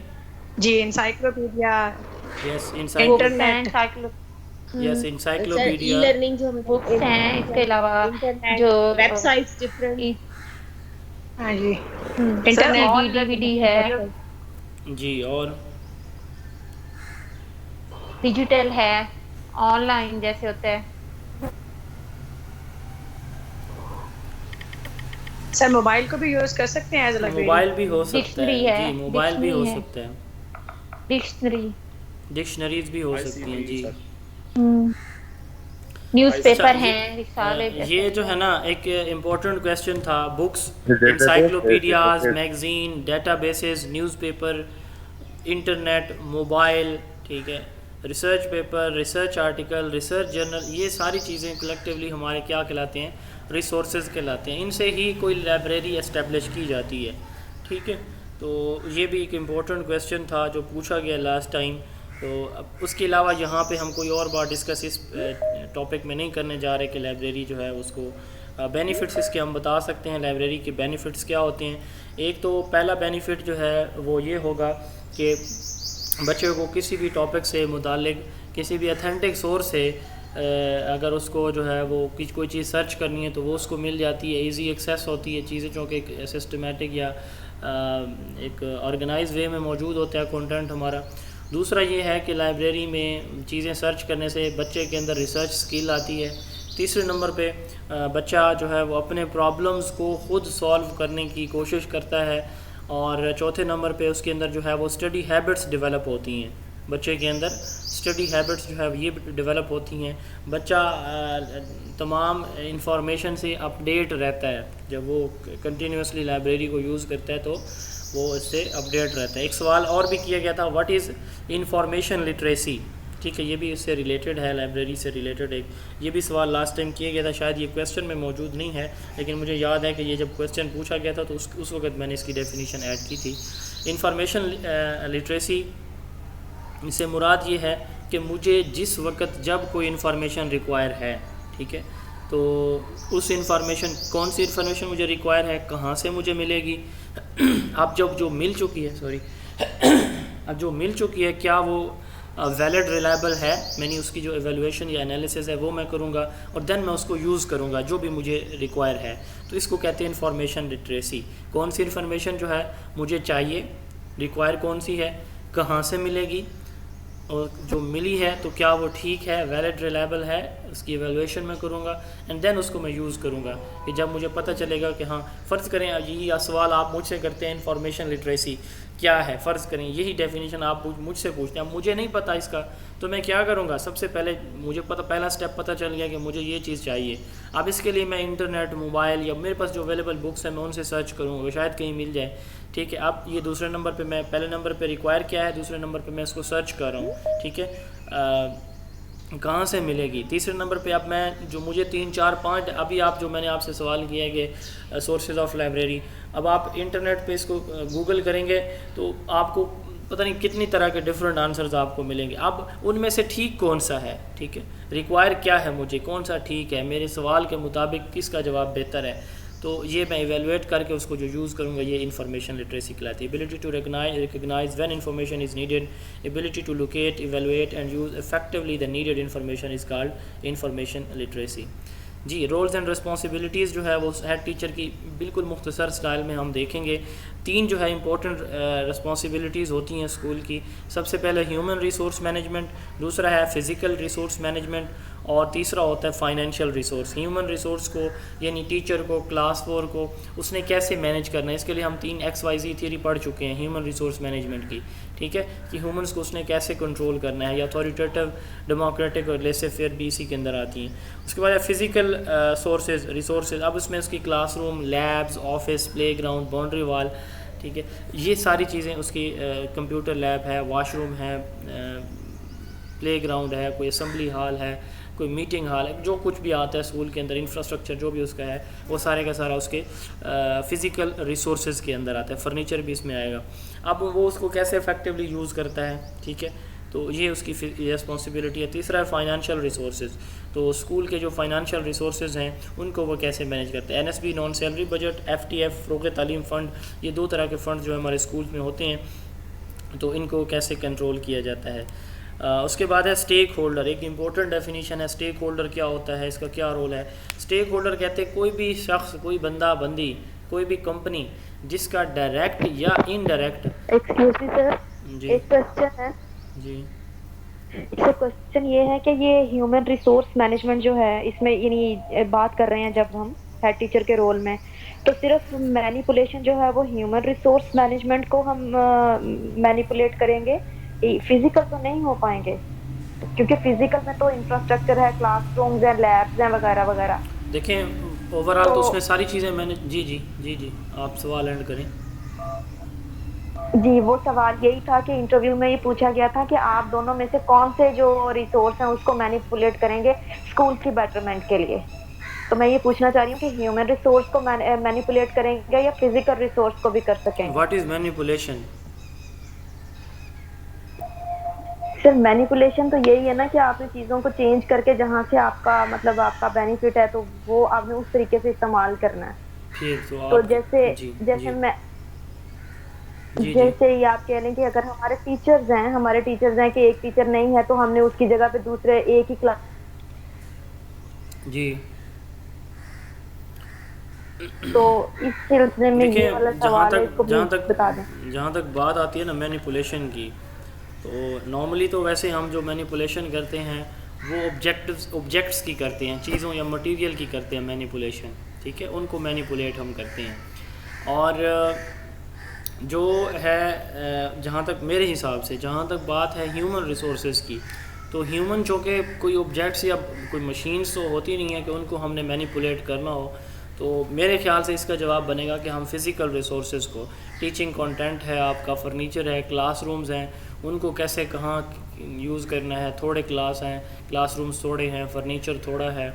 جی انسائکلوپیڈیا، یس انٹرنیٹ، یس انسائکلوپیڈیا، لرننگ جو بکس ہیں. اس کے علاوہ جو ویب سائٹس ڈفرنٹ. ہاں جی انٹرنیٹ ڈی وی ڈی ہے، جی اور ڈیجیٹل ہے، آن لائن جیسے ہوتا ہے. سر موبائل کو بھی یوز کر سکتے ہیں ایز لائبریری؟ موبائل بھی ہو سکتا ہے ڈکشنری ہے، جی، موبائل بھی ہو ڈکشنری ہے. سکتا ہے، ڈکشنری، ڈکشنریز بھی ہو سکتی ہیں جی. نیوز پیپر ہیں، رسالے. یہ جو ہے نا ایک امپورٹنٹ کویسچن تھا. Books, encyclopedias, magazine, data bases, news paper, internet, mobile, ٹھیک ہے، research paper, research article, research journal, یہ ساری چیزیں کلیکٹیولی ہمارے کیا کہلاتے ہیں؟ ریسورسز کہلاتے ہیں. ان سے ہی کوئی لائبریری اسٹیبلش کی جاتی ہے. ٹھیک ہے. تو یہ بھی ایک امپورٹنٹ کویسچن تھا جو پوچھا گیا لاسٹ ٹائم. تو اب اس کے علاوہ یہاں پہ ہم کوئی اور بات ڈسکس اس ٹاپک میں نہیں کرنے جا رہے کہ لائبریری جو ہے اس کو بینیفٹس اس کے ہم بتا سکتے ہیں. لائبریری کے بینیفٹس کیا ہوتے ہیں؟ ایک تو پہلا بینیفٹ جو ہے وہ یہ ہوگا کہ بچے کو کسی بھی ٹاپک سے متعلق کسی بھی اتھینٹک سورس سے اگر اس کو جو ہے وہ کوئی چیز سرچ کرنی ہے تو وہ اس کو مل جاتی ہے، ایزی ایکسیس ہوتی ہے چیزیں، چونکہ ایک سسٹمیٹک یا ایک آرگنائز وے میں موجود ہوتا ہے کنٹینٹ ہمارا. دوسرا یہ ہے کہ لائبریری میں چیزیں سرچ کرنے سے بچے کے اندر ریسرچ سکل آتی ہے. تیسرے نمبر پہ بچہ جو ہے وہ اپنے پرابلمز کو خود سالو کرنے کی کوشش کرتا ہے. اور چوتھے نمبر پہ اس کے اندر جو ہے وہ اسٹڈی ہیبٹس ڈیولپ ہوتی ہیں. بچے کے اندر اسٹڈی ہیبٹس جو ہے یہ ڈیولپ ہوتی ہیں. بچہ تمام انفارمیشن سے اپڈیٹ رہتا ہے. جب وہ کنٹینیوسلی لائبریری کو یوز کرتا ہے تو وہ اس سے اپڈیٹ رہتا ہے. ایک سوال اور بھی کیا گیا تھا، واٹ از انفارمیشن لٹریسی؟ ٹھیک ہے، یہ بھی اس سے ریلیٹڈ ہے، لائبریری سے ریلیٹڈ ایک یہ بھی سوال لاسٹ ٹائم کیا گیا تھا، شاید یہ کویسچن میں موجود نہیں ہے لیکن مجھے یاد ہے کہ یہ جب کویسچن پوچھا گیا تھا تو اس وقت میں نے اس کی ڈیفینیشن ایڈ کی تھی۔ انفارمیشن لٹریسی سے مراد یہ ہے کہ مجھے جس وقت جب کوئی انفارمیشن ریکوائر ہے، ٹھیک ہے، تو اس انفارمیشن کون سی انفارمیشن مجھے ریکوائر ہے، کہاں سے مجھے ملے گی، اب جب جو مل چکی ہے اب جو مل چکی ہے کیا وہ ویلڈ ریلائبل ہے، میں نے اس کی جو ایویلویشن یا انالیسس ہے وہ میں کروں گا اور دین میں اس کو یوز کروں گا جو بھی مجھے ریکوائر ہے، تو اس کو کہتے ہیں انفارمیشن لٹریسی۔ کون سی انفارمیشن جو ہے مجھے چاہیے، ریکوائر کون سی ہے، کہاں سے ملے گی، اور جو ملی ہے تو کیا وہ ٹھیک ہے، ویلڈ ریلائبل ہے، اس کی ایویلویشن میں کروں گا اینڈ دین اس کو میں یوز کروں گا کہ جب مجھے پتہ چلے گا کہ ہاں فرض کریں یہی سوال آپ مجھ سے کرتے ہیں انفارمیشن لٹریسی کیا ہے، فرض کریں یہی ڈیفینیشن آپ مجھ سے پوچھتے ہیں، اب مجھے نہیں پتہ اس کا تو میں کیا کروں گا، سب سے پہلے مجھے پہلا سٹیپ پتہ چل گیا کہ مجھے یہ چیز چاہیے، اب اس کے لیے میں انٹرنیٹ، موبائل یا میرے پاس جو اویلیبل بکس ہیں میں ان سے سرچ کروں گا، شاید کہیں مل جائے، ٹھیک ہے۔ اب یہ دوسرے نمبر پہ میں پہلے نمبر پہ ریکوائر کیا ہے، دوسرے نمبر پہ میں اس کو سرچ کر رہا ہوں، ٹھیک ہے، کہاں سے ملے گی، تیسرے نمبر پہ اب میں جو مجھے 3 4 5 ابھی آپ جو میں نے آپ سے سوال کیا ہے کہ سورسز آف لائبریری، اب آپ انٹرنیٹ پہ اس کو گوگل کریں گے تو آپ کو پتہ نہیں کتنی طرح کے ڈفرینٹ آنسرز آپ کو ملیں گے، اب ان میں سے ٹھیک کون سا ہے، ٹھیک ہے، ریکوائر کیا ہے مجھے، کون سا ٹھیک ہے، میرے سوال کے مطابق کس کا جواب بہتر ہے، تو یہ میں ایویلویٹ کر کے اس کو جو یوز کروں گا یہ انفارمیشن لٹریسی کہلاتی ہے۔ Ability to recognise when information is needed, ability to locate, evaluate and use effectively the needed information is called information literacy. جی، رولز اینڈ رسپانسبلٹیز جو ہے وہ ہیڈ ٹیچر کی بالکل مختصر سٹائل میں ہم دیکھیں گے۔ 3 جو ہے امپورٹنٹ رسپانسبلٹیز ہوتی ہیں اسکول کی، سب سے پہلے ہیومن ریسورس مینجمنٹ، دوسرا ہے فزیکل ریسورس مینجمنٹ اور تیسرا ہوتا ہے فائنینشیل ریسورس۔ ہیومن ریسورس کو یعنی ٹیچر کو، کلاس 4 کو اس نے کیسے مینیج کرنا ہے، اس کے لیے ہم 3 XYZ تھیوری پڑھ چکے ہیں ہیومن ریسورس مینجمنٹ کی، ٹھیک ہے، کہ ہیومنس کو اس نے کیسے کنٹرول کرنا ہے، یا اتھارٹیٹیو، ڈیموکریٹک اور لیسے فیئر بھی اسی کے اندر آتی ہیں۔ اس کے بعد فزیکل ریسورسز، اب اس میں اس کی class room, labs, office, play ground, boundary وال، ٹھیک ہے، یہ ساری چیزیں اس کی، کمپیوٹر لیب ہے، واش روم ہے، پلے گراؤنڈ ہے، کوئی اسمبلی ہال ہے، کوئی میٹنگ ہال ہے، جو کچھ بھی آتا ہے اسکول کے اندر انفراسٹرکچر جو بھی اس کا ہے وہ سارے کا سارا اس کے فزیکل ریسورسز کے اندر آتا ہے، فرنیچر بھی اس میں آئے گا۔ اب وہ اس کو کیسے افیکٹولی یوز کرتا ہے، ٹھیک ہے، تو یہ اس کی رسپانسبلٹی ہے۔ تیسرا ہے فائنینشیل ریسورسز، تو اسکول کے جو فائنینشیل ریسورسز ہیں ان کو وہ کیسے مینیج کرتے ہیں۔ NSB naan salary budget, FTF فروغ تعلیم فنڈ، یہ 2 طرح کے فنڈ جو ہمارے اسکول میں ہوتے ہیں تو ان کو کیسے کنٹرول کیا جاتا ہے۔ اس کے بعد ہے اسٹیک ہولڈر، ایک امپورٹنٹ ڈیفینیشن ہے اسٹیک ہولڈر کیا ہوتا ہے، اس کا کیا رول ہے۔ اسٹیک ہولڈر کہتے ہیں کوئی بھی شخص، کوئی بندہ بندی، کوئی بھی کمپنی جس کا ڈائریکٹ یا انڈائریکٹ، ایکسکیوز می سر، جی ایک کوسچن ہے جی سر، کوسچن یہ ہے کہ یہ ہیومن ریسورس مینجمنٹ جو ہے اس میں یعنی بات کر رہے ہیں جب ہم ہیڈ ٹیچر کے رول میں، تو صرف مینیپولیشن جو ہے وہ ہیومن ریسورس مینجمنٹ کو ہم مینیپولیٹ کریں گے، فزیکل تو نہیں ہو پائیں گے کیونکہ فزیکل میں تو انفراسٹرکچر ہے، کلاس رومز ہیں، لیبز ہیں وغیرہ وغیرہ۔ دیکھیں اوور آل تو اس میں ساری چیزیں میں نے جی آپ سوال اینڈ کریں۔ جی، وہ سوال یہی تھا کہ انٹرویو میں یہ پوچھا گیا تھا کہ آپ دونوں میں سے کون سے جو ریسورس ہیں اس کو مینیپولیٹ کریں گے اسکول کی بیٹرمنٹ کے لیے، تو میں یہ پوچھنا چاہ رہی ہوں کہ ہیومن ریسورس کو مینیپولیٹ کریں گے یا فزیکل ریسورس کو بھی کر سکیں گے۔ What is manipulation? Sir manipulation تو یہی ہے نا کہ آپ نے چیزوں کو چینج کر کے جہاں سے آپ کا مطلب آپ کا بینیفٹ ہے تو وہ آپ نے اس طریقے سے استعمال کرنا ہے۔ تو جیسے میں جیسے ہی آپ کہہ لیں کہ اگر ہمارے ٹیچرز ہیں کہ ایک ٹیچر نہیں ہے تو ہم نے اس کی جگہ پہ دوسرے ایک ہی کلاس، جی تو اس سلسلے میں یہ والا سوال ہے، اس کو بتا دیں۔ جہاں تک بات آتی ہے نا مینیپولیشن کی، تو نارملی تو ویسے ہم جو مینیپولیشن کرتے ہیں وہ آبجیکٹس کی کرتے ہیں، چیزوں یا مٹیریل کی کرتے ہیں مینیپولیشن، ٹھیک ہے، ان کو مینیپولیٹ ہم کرتے ہیں۔ اور جو ہے جہاں تک میرے حساب سے جہاں تک بات ہے ہیومن ریسورسز کی، تو ہیومن چونکہ کوئی آبجیکٹس یا کوئی مشینس تو ہوتی نہیں ہے کہ ان کو ہم نے مینیپولیٹ کرنا ہو، تو میرے خیال سے اس کا جواب بنے گا کہ ہم فزیکل ریسورسز کو، ٹیچنگ کنٹینٹ ہے، آپ کا فرنیچر ہے، کلاس رومز ہیں، ان کو کیسے کہاں یوز کرنا ہے. تھوڑے کلاس ہیں، کلاس رومز تھوڑے ہیں، فرنیچر تھوڑا ہے،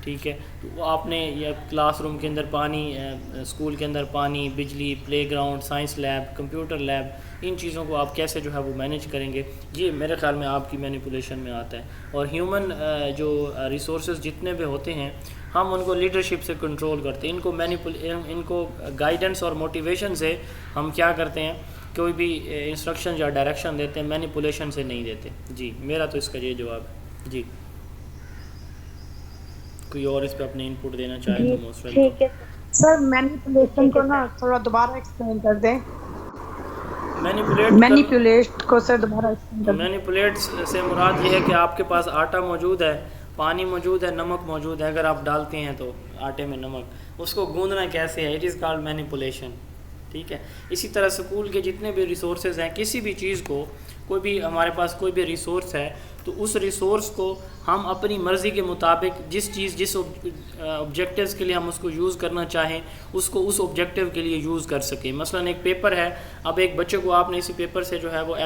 ٹھیک ہے. تو وہ آپ نے یا کلاس روم کے اندر پانی، اسکول کے اندر پانی، بجلی، playground, science lab, computer lab, ان چیزوں کو آپ کیسے جو ہے وہ مینیج کریں گے، یہ میرے خیال میں آپ کی مینیپولیشن میں آتا ہے. اور ہیومن جو ریسورسز جتنے بھی ہوتے ہیں ہم ان کو لیڈرشپ سے کنٹرول کرتے ہیں. ان کو گائیڈنس اور موٹیویشن سے ہم کیا کرتے ہیں، کوئی بھی انسٹرکشن یا ڈائریکشن دیتے ہیں، مینیپولیشن سے نہیں دیتے. جی میرا تو اس کا یہ جواب ہے. جی کوئی اور اس پہ اپنے ان پٹ دینا چاہے تو موسٹ ویلکم. ٹھیک ہے سر مینیپولیشن کو نا تھوڑا دوبارہ ایکسپلین کر دیں. مینیپولیٹ کو سر دوبارہ ایکسپلین کر دیں. مینیپولیٹ سے مراد یہ ہے کہ آپ کے پاس آٹا موجود ہے، پانی موجود ہے، نمک موجود ہے. اگر آپ ڈالتے ہیں تو آٹے میں نمک، اس کو گوندنا کیسے ہے، اٹ از کالڈ مینیپولیشن. ٹھیک ہے. اسی طرح اسکول کے جتنے بھی ریسورسز ہیں، کسی بھی چیز کو، کوئی بھی ہمارے پاس کوئی بھی ریسورس ہے تو اس ریسورس کو ہم اپنی مرضی کے مطابق جس آبجیکٹیوز کے لیے ہم اس کو یوز کرنا چاہیں اس کو اس آبجیکٹیو کے لیے یوز کر سکیں. مثلا ایک پیپر ہے، اب ایک بچے کو آپ نے اسی پیپر سے جو ہے وہ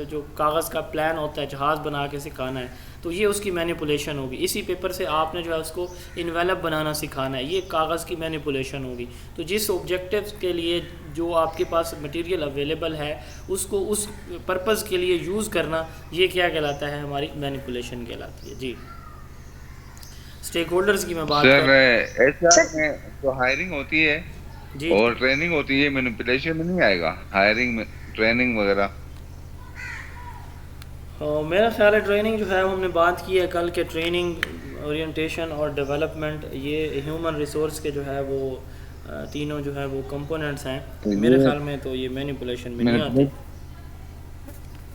جو کاغذ کا پلان ہوتا ہے جہاز بنا کے سکھانا ہے، تو یہ اس کی مینیپولیشن ہوگی. اسی پیپر سے آپ نے جو ہے اس کو انویلپ بنانا سکھانا ہے، یہ کاغذ کی مینیپولیشن ہوگی. تو جس آبجیکٹیو کے لیے جو آپ کے پاس مٹیریل اویلیبل ہے اس کو اس پرپز کے لیے یوز کرنا، یہ کیا کہلاتا ہے، ہماری مینیپولیشن کہلاتی ہے. جی اسٹیک ہولڈرز کی میں بات سر ایچ آر میں جو ہائرنگ ہوتی ہے جی اور ٹریننگ ہوتی ہے، مینیپولیشن میں نہیں آئے گا ہائرنگ میں، ٹریننگ وغیرہ؟ میرا خیال ہے ٹریننگ جو ہے ہم نے بات کی ہے کل کہ ٹریننگ، اورینٹیشن اور ڈیولپمنٹ، یہ ہیومن ریسورس کے جو ہے وہ تینوں جو ہے وہ کمپوننٹس ہیں. میرے خیال میں تو یہ مینیپولیشن میں نہیں آتے،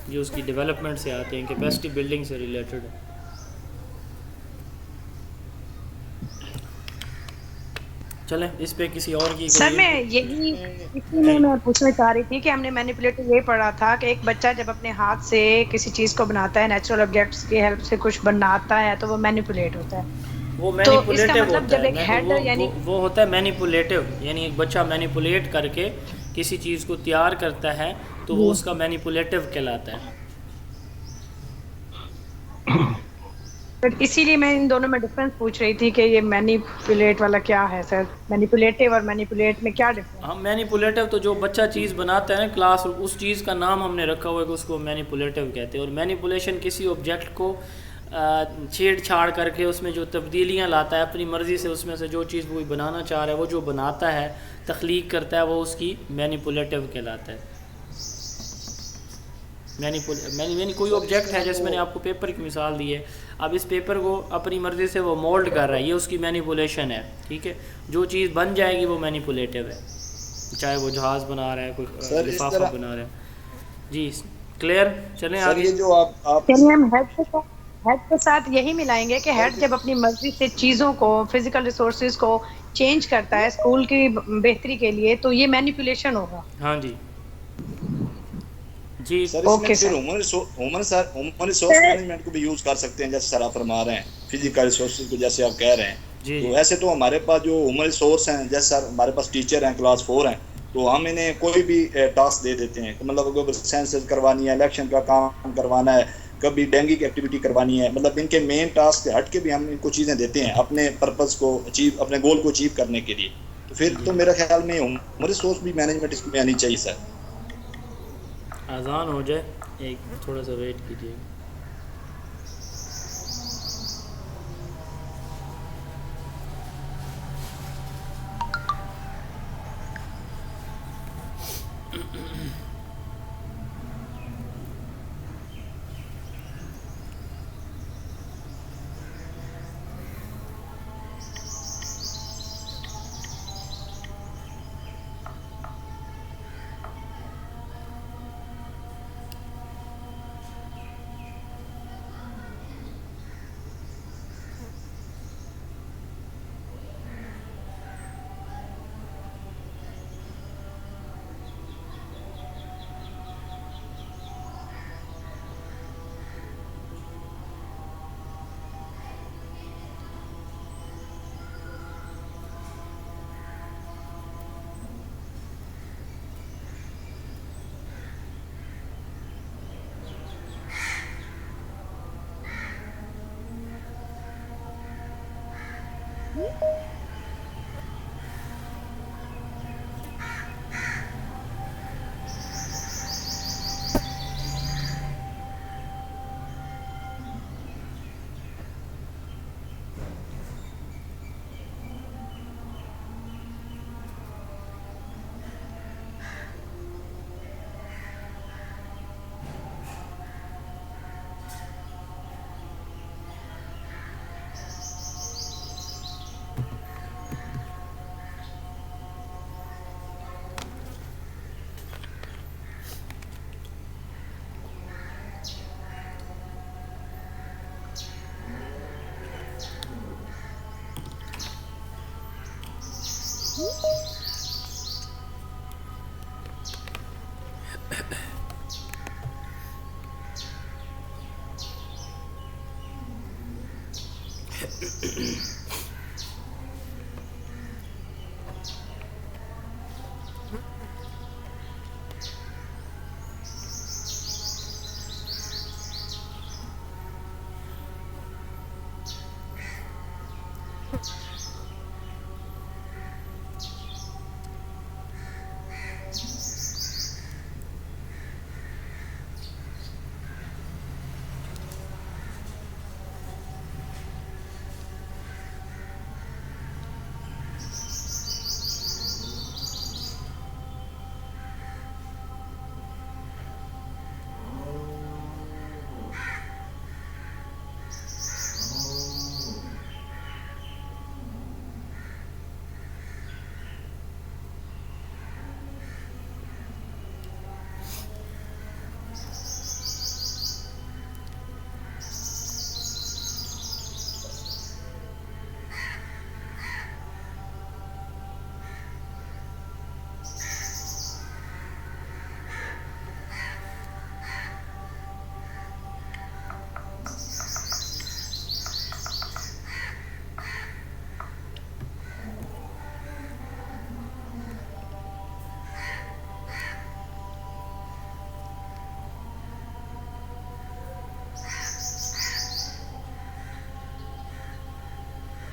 یہ اس کی ڈیولپمنٹ سے آتے ہیں، کیپیسٹی بلڈنگ سے ریلیٹڈ ہے. چلیں اس پہ کسی اور کی سر میں یہی اسی میں پوچھنا چاہ رہی تھی کہ ہم نے مینیپولیٹ یہ پڑھا تھا کہ ایک بچہ جب اپنے ہاتھ سے کسی چیز کو بناتا ہے، نیچرل آبجیکٹس کی ہیلپ سے کچھ بناتا ہے تو وہ مینیپولیٹ ہوتا ہے. وہ تو اس کا مینیپولیٹو مطلب ہوتا جب ایک ہیڈ یعنی وہ ہوتا ہے مینیپولیٹو، یعنی ایک بچہ مینیپولیٹ کر کے کسی چیز کو تیار کرتا ہے تو وہ اس کا مینیپولیٹو کہلاتا ہے. اسی لیے میں ان دونوں میں ڈفرنس پوچھ رہی تھی کہ یہ مینیپولیٹ والا کیا ہے سر، مینیپولیٹو اور مینیپولیٹ میں کیا ڈفرنس؟ ہم مینیپولیٹو تو جو بچہ چیز بناتا ہے نا کلاس، اس چیز کا نام ہم نے رکھا ہوا ہے کہ اس کو مینیپولیٹو کہتے ہیں. اور مینیپولیشن کسی آبجیکٹ کو چھیڑ چھاڑ کر کے اس میں جو تبدیلیاں لاتا ہے اپنی مرضی سے، اس میں سے جو چیز وہ بنانا چاہ رہا ہے، وہ جو بناتا ہے، تخلیق کرتا ہے، وہ اس کی مینیپولیٹو کہلاتا ہے. کوئی آبجیکٹ ہے، جیسے میں نے آپ کو پیپر کی مثال دی ہے، اب اس پیپر کو اپنی مرضی سے وہ مولڈ کر رہا ہے، یہ اس کی مینیپولیشن ہے. ٹھیک ہے. جو چیز بن جائے گی وہ مینیپولیٹو ہے، چاہے وہ جہاز بنا رہا ہے، کوئی لفافہ بنا رہا ہے. جی کلیئر. چلیں آگے. جو آپ ہم ہیڈ کے ساتھ یہی ملائیں گے کہ ہیڈ جب اپنی مرضی سے چیزوں کو، فزیکل ریسورسز کو چینج کرتا ہے اسکول کی بہتری کے لیے، تو یہ مینیپولیشن ہوگا. ہاں جی جی سر اس میں پھر ہیومن ریسورس مینجمنٹ کو بھی یوز کر سکتے ہیں، جیسے سر آپ فرما رہے ہیں فزیکل ریسورسز کو جیسے آپ کہہ رہے ہیں. تو ایسے تو ہمارے پاس جو ہیومن ریسورس ہیں، جیسے سر ہمارے پاس ٹیچر ہیں، کلاس 4 ہیں، تو ہم انہیں کوئی بھی ٹاسک دے دیتے ہیں، مطلب اگر سینسس کروانی ہے، الیکشن کا کام کروانا ہے، کبھی ڈینگی کی ایکٹیویٹی کروانی ہے، مطلب ان کے مین ٹاسک سے ہٹ کے بھی ہم ان کو چیزیں دیتے ہیں اپنے پرپز کو اچیو، اپنے گول کو اچیو کرنے کے لیے. تو پھر تو میرا خیال میں ہیومن ریسورس بھی مینجمنٹ اس میں آنی چاہیے. سر اذان ہو جائے، ایک تھوڑا سا ویٹ کیجیے.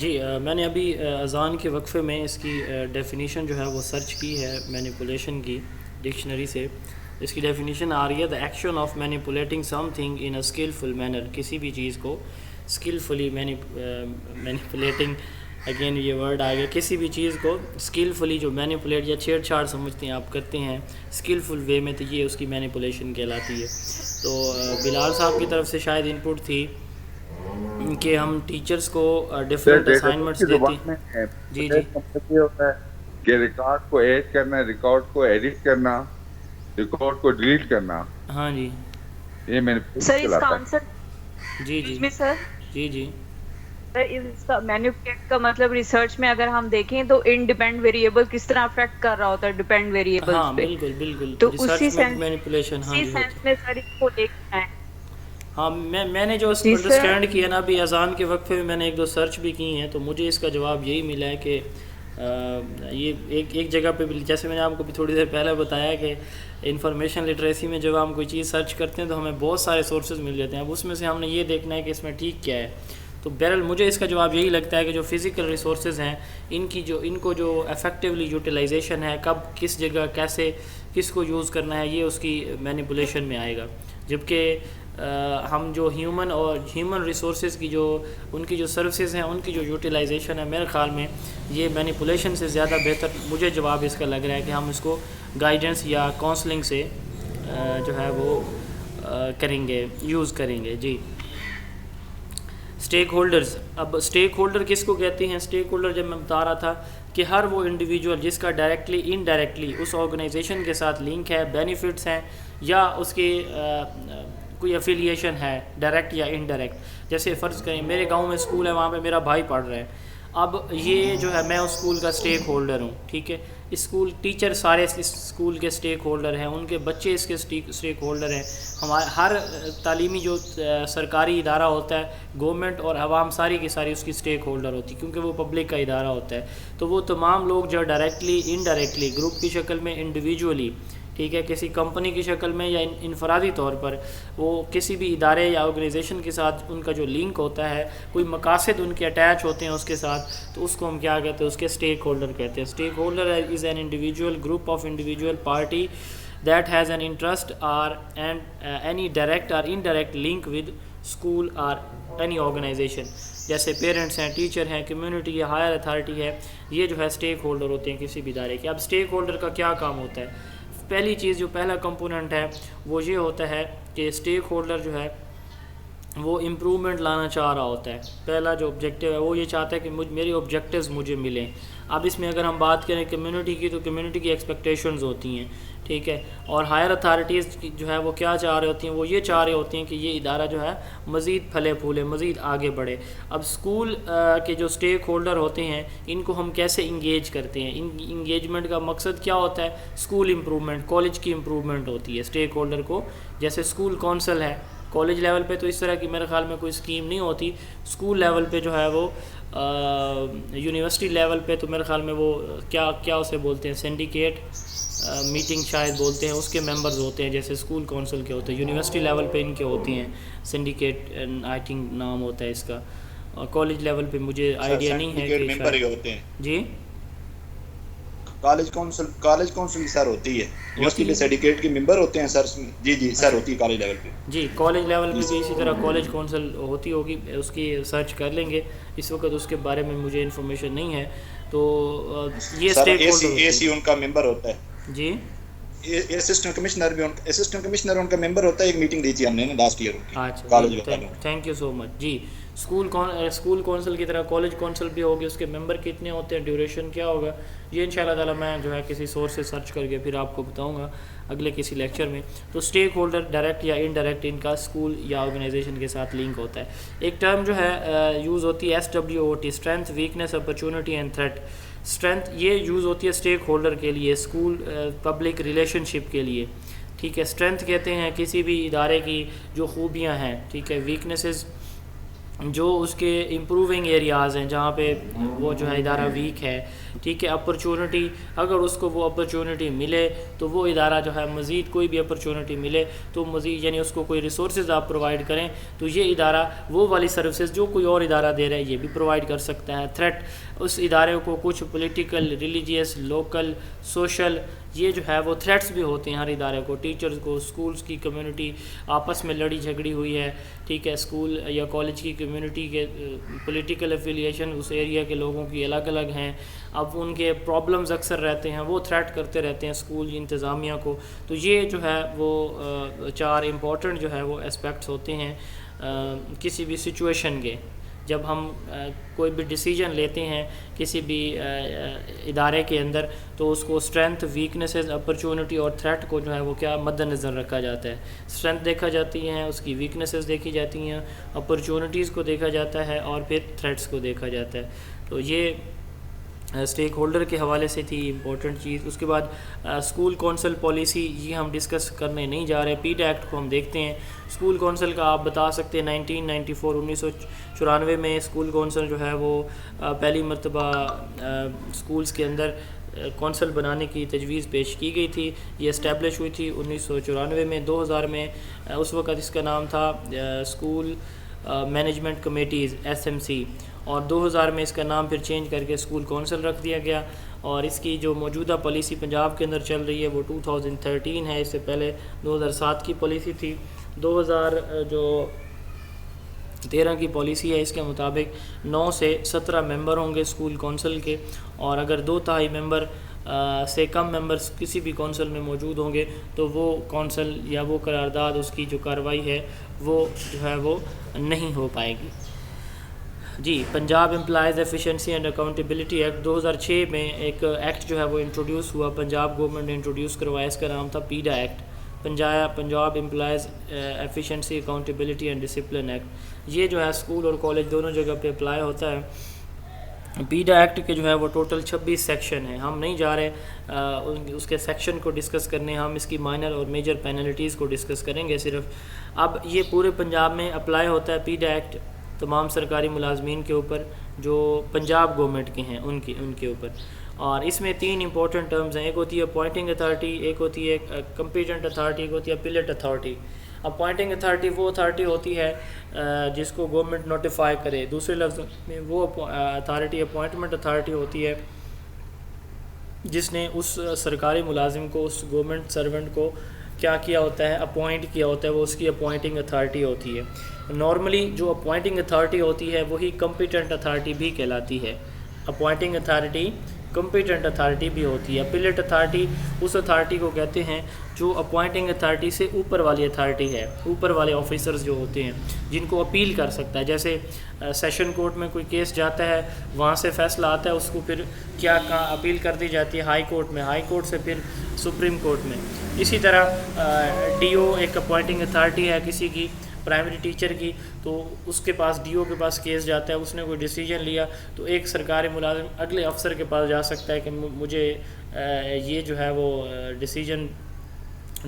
جی میں نے ابھی اذان کے وقفے میں اس کی ڈیفینیشن جو ہے وہ سرچ کی ہے مینیپولیشن کی ڈکشنری سے. اس کی ڈیفینیشن آ رہی ہے: the action of manipulating something in a skilful manner. کسی بھی چیز کو اسکلفلی مینیپولیٹنگ، اگین یہ ورڈ آ گیا، کسی بھی چیز کو اسکلفلی جو مینیپولیٹ یا چھیڑ چھاڑ سمجھتے ہیں آپ کرتے ہیں اسکلفل وے میں، تو یہ اس کی مینیپولیشن کہلاتی ہے. تو بلال صاحب کی طرف سے شاید ان پٹ تھی کہ ہم ٹیچرز کو ڈفرینٹ اسائنمنٹس دیتے ہیں. جی جی کہ ریکارڈ کو ایڈ کرنا، ریکارڈ کو ایڈٹ کرنا، ریکارڈ کو ڈیلیٹ کرنا. ہاں جی یہ میں نے سر اس کا آنسر جی جی میں سر جی جی سر اس کا مینیپولیٹ کا مطلب ریسرچ میں اگر ہم دیکھیں تو انڈیپینڈنٹ ویریبل کس طرح افیکٹ کر رہا ہوتا ہے ڈیپینڈ ویریبل ہاں پہ. بالکل بالکل. تو ریسرچ اسی میں سینس مینیپولیشن ہاں اسی جی سینس میں سر اس کو دیکھنا ہے. ہاں میں نے جو جی سر. انڈرسٹینڈ کیا نا ابھی اذان کے وقفے میں نے ایک دو سرچ بھی کی ہیں، تو مجھے اس کا جواب یہی ملا ہے کہ یہ ایک جگہ پہ بھی، جیسے میں نے آپ کو بھی تھوڑی دیر پہلے بتایا کہ انفارمیشن لٹریسی میں جب ہم کوئی چیز سرچ کرتے ہیں تو ہمیں بہت سارے سورسز مل جاتے ہیں. اب اس میں سے ہم نے یہ دیکھنا ہے کہ اس میں ٹھیک کیا ہے. تو بہرحال مجھے اس کا جواب یہی لگتا ہے کہ جو فزیکل ریسورسز ہیں ان کو جو افیکٹولی یوٹیلائزیشن ہے، کب کس جگہ کیسے کس کو یوز کرنا ہے، یہ اس کی مینیپولیشن میں آئے گا. جبکہ ہم جو ہیومن ریسورسز کی جو ان کی جو سروسز ہیں، ان کی جو یوٹیلائزیشن ہے، میرے خیال میں یہ مینیپولیشن سے زیادہ بہتر مجھے جواب اس کا لگ رہا ہے کہ ہم اس کو گائیڈنس یا کاؤنسلنگ سے جو ہے وہ کریں گے، یوز کریں گے. جی اسٹیک ہولڈرز. اب اسٹیک ہولڈر کس کو کہتے ہیں؟ اسٹیک ہولڈر جب میں بتا رہا تھا کہ ہر وہ انڈیویجول جس کا ڈائریکٹلی انڈائریکٹلی اس آرگنائزیشن کے ساتھ لنک ہے، بینیفٹس ہیں یا اس کے کوئی افیلیشن ہے ڈائریکٹ یا انڈائریکٹ. جیسے فرض کریں میرے گاؤں میں اسکول ہے, وہاں پہ میرا بھائی پڑھ رہا ہے. اب یہ جو ہے میں اس اسکول کا اسٹیک ہولڈر ہوں, ٹھیک ہے. اسکول ٹیچر سارے اس اسکول کے اسٹیک ہولڈر ہیں, ان کے بچے اس کے اسٹیک ہولڈر ہیں. ہر تعلیمی جو سرکاری ادارہ ہوتا ہے, گورنمنٹ اور عوام ساری کی ساری اس کی اسٹیک ہولڈر ہوتی ہے, کیونکہ وہ پبلک کا ادارہ ہوتا ہے. تو وہ تمام لوگ جو ڈائریکٹلی انڈائریکٹلی گروپ کی شکل میں انڈیویجولی, ٹھیک ہے, کسی کمپنی کی شکل میں یا انفرادی طور پر وہ کسی بھی ادارے یا آرگنائزیشن کے ساتھ ان کا جو لنک ہوتا ہے, کوئی مقاصد ان کے اٹیچ ہوتے ہیں اس کے ساتھ, تو اس کو ہم کیا کہتے ہیں, اس کے اسٹیک ہولڈر کہتے ہیں. Stake holder is an individual group of individual party that has an interest اور اینڈ اینی ڈائریکٹ اور انڈائریکٹ لنک ود اسکول اور اینی آرگنائزیشن. جیسے پیرنٹس ہیں, ٹیچر ہیں, کمیونٹی یا ہائر اتھارٹی ہے, یہ جو ہے اسٹیک ہولڈر ہوتے ہیں کسی بھی ادارے کے. اب اسٹیک ہولڈر کا کیا کام ہوتا ہے؟ پہلی چیز جو پہلا کمپوننٹ ہے وہ یہ ہوتا ہے کہ اسٹیک ہولڈر جو ہے وہ امپرومنٹ لانا چاہ رہا ہوتا ہے. پہلا جو آبجیکٹیو ہے وہ یہ چاہتا ہے کہ میری آبجیکٹیوز مجھے ملیں. اب اس میں اگر ہم بات کریں کمیونٹی کی, تو کمیونٹی کی ایکسپیکٹیشنز ہوتی ہیں, ٹھیک ہے. اور ہائر اتھارٹیز جو ہے وہ کیا چاہ رہے ہوتی ہیں, وہ یہ چاہ رہے ہوتے ہیں کہ یہ ادارہ جو ہے مزید پھلے پھولے, مزید آگے بڑھے. اب اسکول کے جو اسٹیک ہولڈر ہوتے ہیں ان کو ہم کیسے انگیج کرتے ہیں؟ انگیجمنٹ کا مقصد کیا ہوتا ہے؟ اسکول امپرومنٹ, کالج کی امپرومنٹ ہوتی ہے اسٹیک ہولڈر کو. جیسے اسکول کونسل ہے, کالج لیول پہ تو اس طرح کی میرے خیال میں کوئی اسکیم نہیں ہوتی. اسکول لیول پہ جو ہے وہ یونیورسٹی لیول پہ تو میرے خیال میں وہ کیا اسے بولتے ہیں, سینڈیکیٹ میٹنگ شاید بولتے ہیں, اس کے ممبرز ہوتے ہیں. جیسے اسکول کونسل کے ہوتے ہیں, یونیورسٹی لیول پہ ان کے ہوتی ہیں سینڈیکیٹ, آئی تھنک نام ہوتا ہے اس کا. اور کالج لیول پہ مجھے آئیڈیا نہیں ہے کہ ممبر ہی ہوتے ہیں. جی کالج کونسل سر ہوتی ہے, یونیورسٹی کے سینڈیکیٹ کے ممبر ہوتے ہیں سر. جی سر ہوتی ہے کالج لیول پہ. جی کالج لیول پہ بھی اسی طرح کالج کونسل ہوتی ہوگی, اس کی سرچ کر لیں گے. اس وقت اس کے بارے میں مجھے انفارمیشن نہیں ہے. تو یہ اسٹیک ہولڈر اے سی ان کا ممبر ہوتا ہے. جی اسسٹنٹ کمشنر ان کا ممبر ہوتا ہے. ایک میٹنگ دی تھی ہم نے لاسٹ ایئر. اچھا, تھینک یو سو مچ. جی اسکول کونسل کی طرح کالج کونسل بھی ہوگی, اس کے ممبر کتنے ہوتے ہیں, ڈیوریشن کیا ہوگا, یہ ان شاء اللہ تعالیٰ میں جو ہے کسی سورس سے سرچ کر کے پھر آپ کو بتاؤں گا اگلے کسی لیکچر میں. تو اسٹیک ہولڈر ڈائریکٹ یا انڈائریکٹ ان کا اسکول یا آرگنائزیشن کے ساتھ لنک ہوتا ہے. ایک ٹرم جو ہے یوز ہوتی ہے SWOT, strength, weakness, opportunity and threat. Strength یہ یوز ہوتی ہے اسٹیک ہولڈر کے لیے, اسکول پبلک ریلیشن شپ کے لیے, ٹھیک ہے. اسٹرینتھ کہتے ہیں کسی بھی ادارے کی جو خوبیاں ہیں, ٹھیک ہے. ویکنیسز جو اس کے امپروونگ ایریاز ہیں جہاں پہ وہ جو ہے ادارہ ویک ہے, ٹھیک ہے. اپرچونٹی, اگر اس کو وہ اپرچونٹی ملے تو وہ ادارہ جو ہے مزید کوئی بھی اپرچونٹی ملے تو مزید, یعنی اس کو کوئی ریسورسز آپ پرووائڈ کریں تو یہ ادارہ وہ والی سروسز جو کوئی اور ادارہ دے رہا ہے یہ بھی پرووائڈ کر سکتا ہے. تھریٹ, اس ادارے کو کچھ پولیٹیکل, ریلیجیس, لوکل, سوشل, یہ جو ہے وہ تھریٹس بھی ہوتے ہیں ہر ادارے کو. ٹیچرز کو, اسکولز کی کمیونٹی آپس میں لڑی جھگڑی ہوئی ہے, ٹھیک ہے. اسکول یا کالج کی کمیونٹی کے پولیٹیکل افیلیشن اس ایریا کے لوگوں کی الگ الگ ہیں. اب ان کے پرابلمز اکثر رہتے ہیں, وہ تھریٹ کرتے رہتے ہیں اسکول انتظامیہ کو. تو یہ جو ہے وہ 4 امپورٹنٹ جو ہے وہ اسپیکٹس ہوتے ہیں کسی بھی سچویشن کے. جب ہم کوئی بھی ڈیسیجن لیتے ہیں کسی بھی ادارے کے اندر تو اس کو اسٹرینتھ, ویکنیسز, اپرچونٹی اور تھریٹ کو جو ہے وہ کیا مد نظر رکھا جاتا ہے. اسٹرینتھ دیکھا جاتی ہیں, اس کی ویکنیسز دیکھی جاتی ہیں, اپرچونٹیز کو دیکھا جاتا ہے اور پھر تھریٹس کو دیکھا جاتا ہے. تو یہ اسٹیک ہولڈر کے حوالے سے تھی امپورٹنٹ چیز. اس کے بعد اسکول کونسل پالیسی, یہ ہم ڈسکس کرنے نہیں جا رہے. پیڈ ایکٹ کو ہم دیکھتے ہیں. اسکول کونسل کا آپ بتا سکتے ہیں 1994 میں اسکول کونسل جو ہے وہ پہلی مرتبہ اسکولز کے اندر کونسل بنانے کی تجویز پیش کی گئی تھی. یہ اسٹیبلش ہوئی تھی 1994 میں. 2000 میں اس وقت اس کا نام تھا اسکول مینجمنٹ کمیٹیز, SMC, اور 2000 میں اس کا نام پھر چینج کر کے اسکول کونسل رکھ دیا گیا. اور اس کی جو موجودہ پالیسی پنجاب کے اندر چل رہی ہے وہ 2013 ہے. اس سے پہلے 2007 کی پالیسی تھی. 2013 کی پالیسی ہے. اس کے مطابق 9 سے 17 ممبر ہوں گے اسکول کونسل کے, اور اگر 2/3 ممبر سے کم ممبرز کسی بھی کونسل میں موجود ہوں گے تو وہ کونسل یا وہ قرارداد, اس کی جو کارروائی ہے وہ جو ہے وہ نہیں ہو پائے گی. جی Punjab employees efficiency and accountability act 2006 میں ایک ایکٹ جو ہے وہ انٹروڈیوس ہوا, پنجاب گورنمنٹ نے انٹروڈیوس کروایا. اس کا نام تھا PEEDA act. Punjab employees efficiency accountability and discipline act. یہ جو ہے اسکول اور کالج دونوں جگہ پہ اپلائی ہوتا ہے. پیڈا ایکٹ کے جو ہے وہ ٹوٹل 26 سیکشن ہیں. ہم نہیں جا رہے اس کے سیکشن کو ڈسکس کرنے, ہم اس کی مائنر اور میجر پینلٹیز کو ڈسکس کریں گے صرف. اب یہ پورے پنجاب میں اپلائی ہوتا ہے پیڈا ایکٹ تمام سرکاری ملازمین کے اوپر جو پنجاب گورنمنٹ کے ہیں ان کے اوپر. اور اس میں 3 امپورٹنٹ ٹرمز ہیں. ایک ہوتی ہے اپوائنٹنگ اتھارٹی, ایک ہوتی ہے کمپیٹنٹ اتھارٹی, ایک ہوتی ہے اپیلیٹ اتھارٹی. اپوائنٹنگ اتھارٹی وہ اتھارٹی ہوتی ہے جس کو گورنمنٹ نوٹیفائی کرے. دوسرے لفظ میں وہ اتھارٹی اپوائنٹمنٹ اتھارٹی ہوتی ہے جس نے اس سرکاری ملازم کو, اس گورنمنٹ سرونٹ کو کیا کیا ہوتا ہے, اپوائنٹ کیا ہوتا ہے, وہ اس کی اپوائنٹنگ اتھارٹی ہوتی ہے. نارملی جو اپوائنٹنگ اتھارٹی ہوتی ہے وہی کمپیٹنٹ اتھارٹی بھی کہلاتی ہے. اپوائنٹنگ اتھارٹی کمپیٹنٹ اتھارٹی بھی ہوتی ہے. اپیلیٹ اتھارٹی اس اتھارٹی کو کہتے ہیں جو اپوائنٹنگ اتھارٹی سے اوپر والی اتھارٹی ہے, اوپر والے آفیسرز جو ہوتے ہیں جن کو اپیل کر سکتا ہے. جیسے سیشن کورٹ میں کوئی کیس جاتا ہے, وہاں سے فیصلہ آتا ہے, اس کو پھر کیا اپیل کر دی جاتی ہے ہائی کورٹ میں, ہائی کورٹ سے پھر سپریم کورٹ میں. اسی طرح ڈی او ایک اپوائنٹنگ اتھارٹی ہے کسی کی, پرائمری ٹیچر کی, تو اس کے پاس ڈی او کے پاس کیس جاتا ہے, اس نے کوئی ڈیسیجن لیا تو ایک سرکاری ملازم اگلے افسر کے پاس جا سکتا ہے کہ مجھے یہ جو ہے وہ ڈیسیجن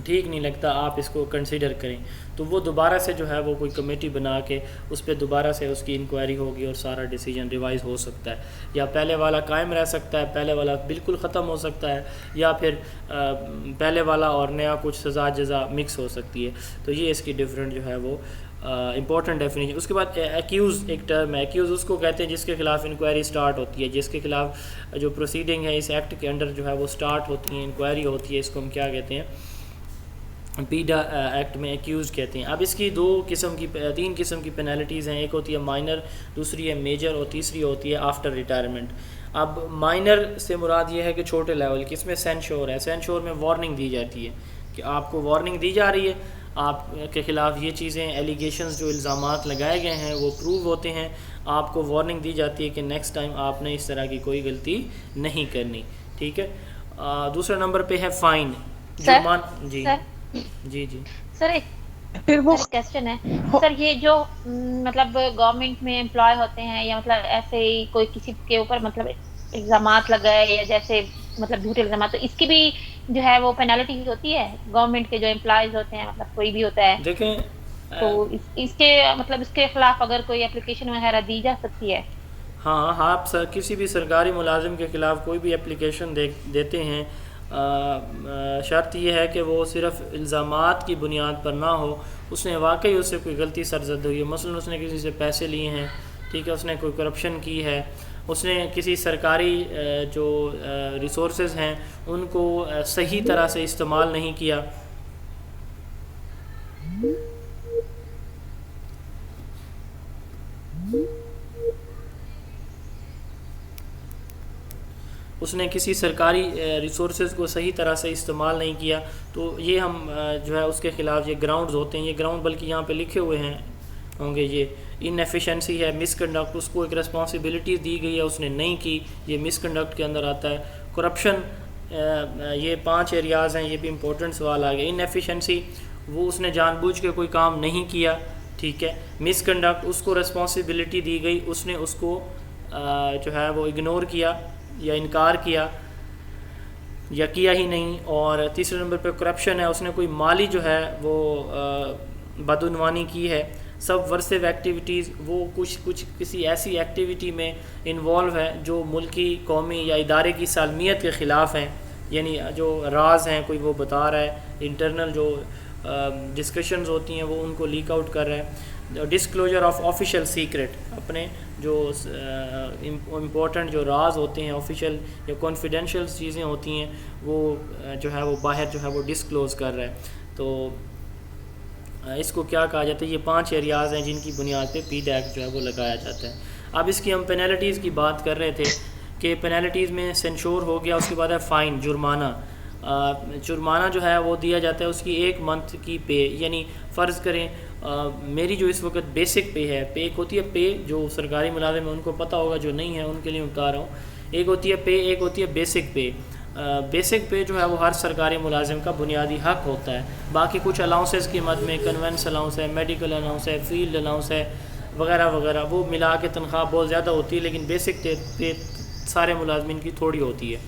ٹھیک نہیں لگتا, آپ اس کو کنسیڈر کریں. تو وہ دوبارہ سے جو ہے وہ کوئی کمیٹی بنا کے اس پہ دوبارہ سے اس کی انکوائری ہوگی اور سارا ڈیسیجن ریوائز ہو سکتا ہے. یا پہلے والا قائم رہ سکتا ہے, پہلے والا بالکل ختم ہو سکتا ہے, یا پھر پہلے والا اور نیا کچھ سزا جزا مکس ہو سکتی ہے. تو یہ اس کی ڈفرینٹ جو ہے وہ امپورٹنٹ ڈیفینیشن. اس کے بعد ایکیوز ایک ٹرم ہے. ایکیوز اس کو کہتے ہیں جس کے خلاف انکوائری سٹارٹ ہوتی ہے, جس کے خلاف جو پروسیڈنگ ہے اس ایکٹ کے انڈر جو ہے وہ سٹارٹ ہوتی ہیں, انکوائری ہوتی ہے. اس کو ہم کیا کہتے ہیں, پیڈا ایکٹ میں ایکیوز کہتے ہیں. اب اس کی 3 قسم کی پینالٹیز ہیں. ایک ہوتی ہے مائنر, دوسری ہے میجر, اور تیسری ہوتی ہے آفٹر ریٹائرمنٹ. اب مائنر سے مراد یہ ہے کہ چھوٹے لیول کی, اس میں سینشور ہے. سینشور میں وارننگ دی جاتی ہے کہ آپ کو وارننگ دی جا رہی ہے, آپ کے خلاف یہ چیزیں ایلیگیشنز جو الزامات لگائے گئے ہیں وہ پروو ہوتے ہیں, آپ کو وارننگ دی جاتی ہے کہ نیکسٹ ٹائم آپ نے اس طرح کی کوئی غلطی نہیں کرنی. ٹھیک ہے. دوسرا نمبر پہ ہے فائن. جی سر ایک کوسچن ہے سر, یہ جو مطلب گورنمنٹ میں امپلائی ہوتے ہیں یا مطلب ایسے ہی کوئی کسی کے اوپر مطلب الزامات لگائے یا جیسے مطلب جھوٹے الزامات, تو اس کی بھی جو ہے وہ پینالٹی ہوتی ہے گورنمنٹ کے جو امپلائیز ہوتے ہیں, مطلب کوئی بھی ہوتا ہے دیکھیں تو اس کے مطلب اس کے خلاف اگر کوئی اپلیکیشن وغیرہ دی جا سکتی ہے. ہاں, آپ کسی بھی سرکاری ملازم کے خلاف کوئی بھی اپلیکیشن دیتے ہیں, شرط یہ ہے کہ وہ صرف الزامات کی بنیاد پر نہ ہو, اس نے واقعی اس سے کوئی غلطی سرزد ہوئی ہے. مثلا اس نے کسی سے پیسے لیے ہیں, ٹھیک ہے, اس نے کوئی کرپشن کی ہے, اس نے کسی سرکاری جو ریسورسز ہیں ان کو صحیح طرح سے استعمال نہیں کیا, اس نے کسی سرکاری ریسورسز کو صحیح طرح سے استعمال نہیں کیا, تو یہ ہم جو ہے اس کے خلاف یہ گراؤنڈز ہوتے ہیں. یہ گراؤنڈ بلکہ یہاں پہ لکھے ہوئے ہیں ہوں گے. یہ ان ایفیشنسی ہے, مس کنڈکٹ, اس کو ایک رسپانسبلٹی دی گئی ہے, اس نے نہیں کی, یہ مس کنڈکٹ کے اندر آتا ہے. کرپشن, یہ 5 ایریاز ہیں, یہ بھی امپورٹنٹ سوال آ گیا. ان ایفیشنسی, وہ اس نے جان بوجھ کے کوئی کام نہیں کیا, ٹھیک ہے. مس کنڈکٹ, اس کو رسپانسبلٹی دی گئی, اس نے اس کو جو ہے وہ اگنور کیا یا انکار کیا یا کیا ہی نہیں. اور تیسرے نمبر پہ کرپشن ہے, اس نے کوئی مالی جو ہے وہ بدعنوانی کی ہے. سب ورسیو ایکٹیویٹیز, وہ کچھ کسی ایسی ایکٹیویٹی میں انوالو ہے جو ملکی, قومی یا ادارے کی سالمیت کے خلاف ہیں, یعنی جو راز ہیں کوئی وہ بتا رہا ہے, انٹرنل جو ڈسکشنز ہوتی ہیں وہ ان کو لیک آؤٹ کر رہا ہے. ڈسکلوجر آف آفیشیل سیکرٹ, اپنے جو امپورٹنٹ جو راز ہوتے ہیں, آفیشیل یا کانفیڈینشیل چیزیں ہوتی ہیں, وہ جو ہے وہ باہر جو ہے وہ ڈسکلوز کر رہا ہے. تو اس کو کیا کہا جاتا ہے, یہ 5 ایریاز ہیں جن کی بنیاد پہ پیڈا ایکٹ جو ہے وہ لگایا جاتا ہے. اب اس کی ہم پینالٹیز کی بات کر رہے تھے کہ پینالٹیز میں سینشور ہو گیا, اس کے بعد ہے فائن, جرمانہ. جرمانہ جو ہے وہ دیا جاتا ہے اس کی 1 منتھ کی پے, یعنی فرض کریں میری جو اس وقت بیسک پے ہے, پے ایک ہوتی ہے پے جو سرکاری ملازم ہیں ان کو پتہ ہوگا, جو نہیں ہے ان کے لیے بتا رہا ہوں. ایک ہوتی ہے پے, ایک ہوتی ہے بیسک پے. بیسک پے جو ہے وہ ہر سرکاری ملازم کا بنیادی حق ہوتا ہے. باقی کچھ الاؤنسز کی مد میں کنوینس الاؤنس ہے, میڈیکل الاؤنس ہے, فیلڈ الاؤنس ہے وغیرہ وغیرہ, وہ ملا کے تنخواہ بہت زیادہ ہوتی ہے, لیکن بیسک پے سارے ملازمین کی تھوڑی ہوتی ہے.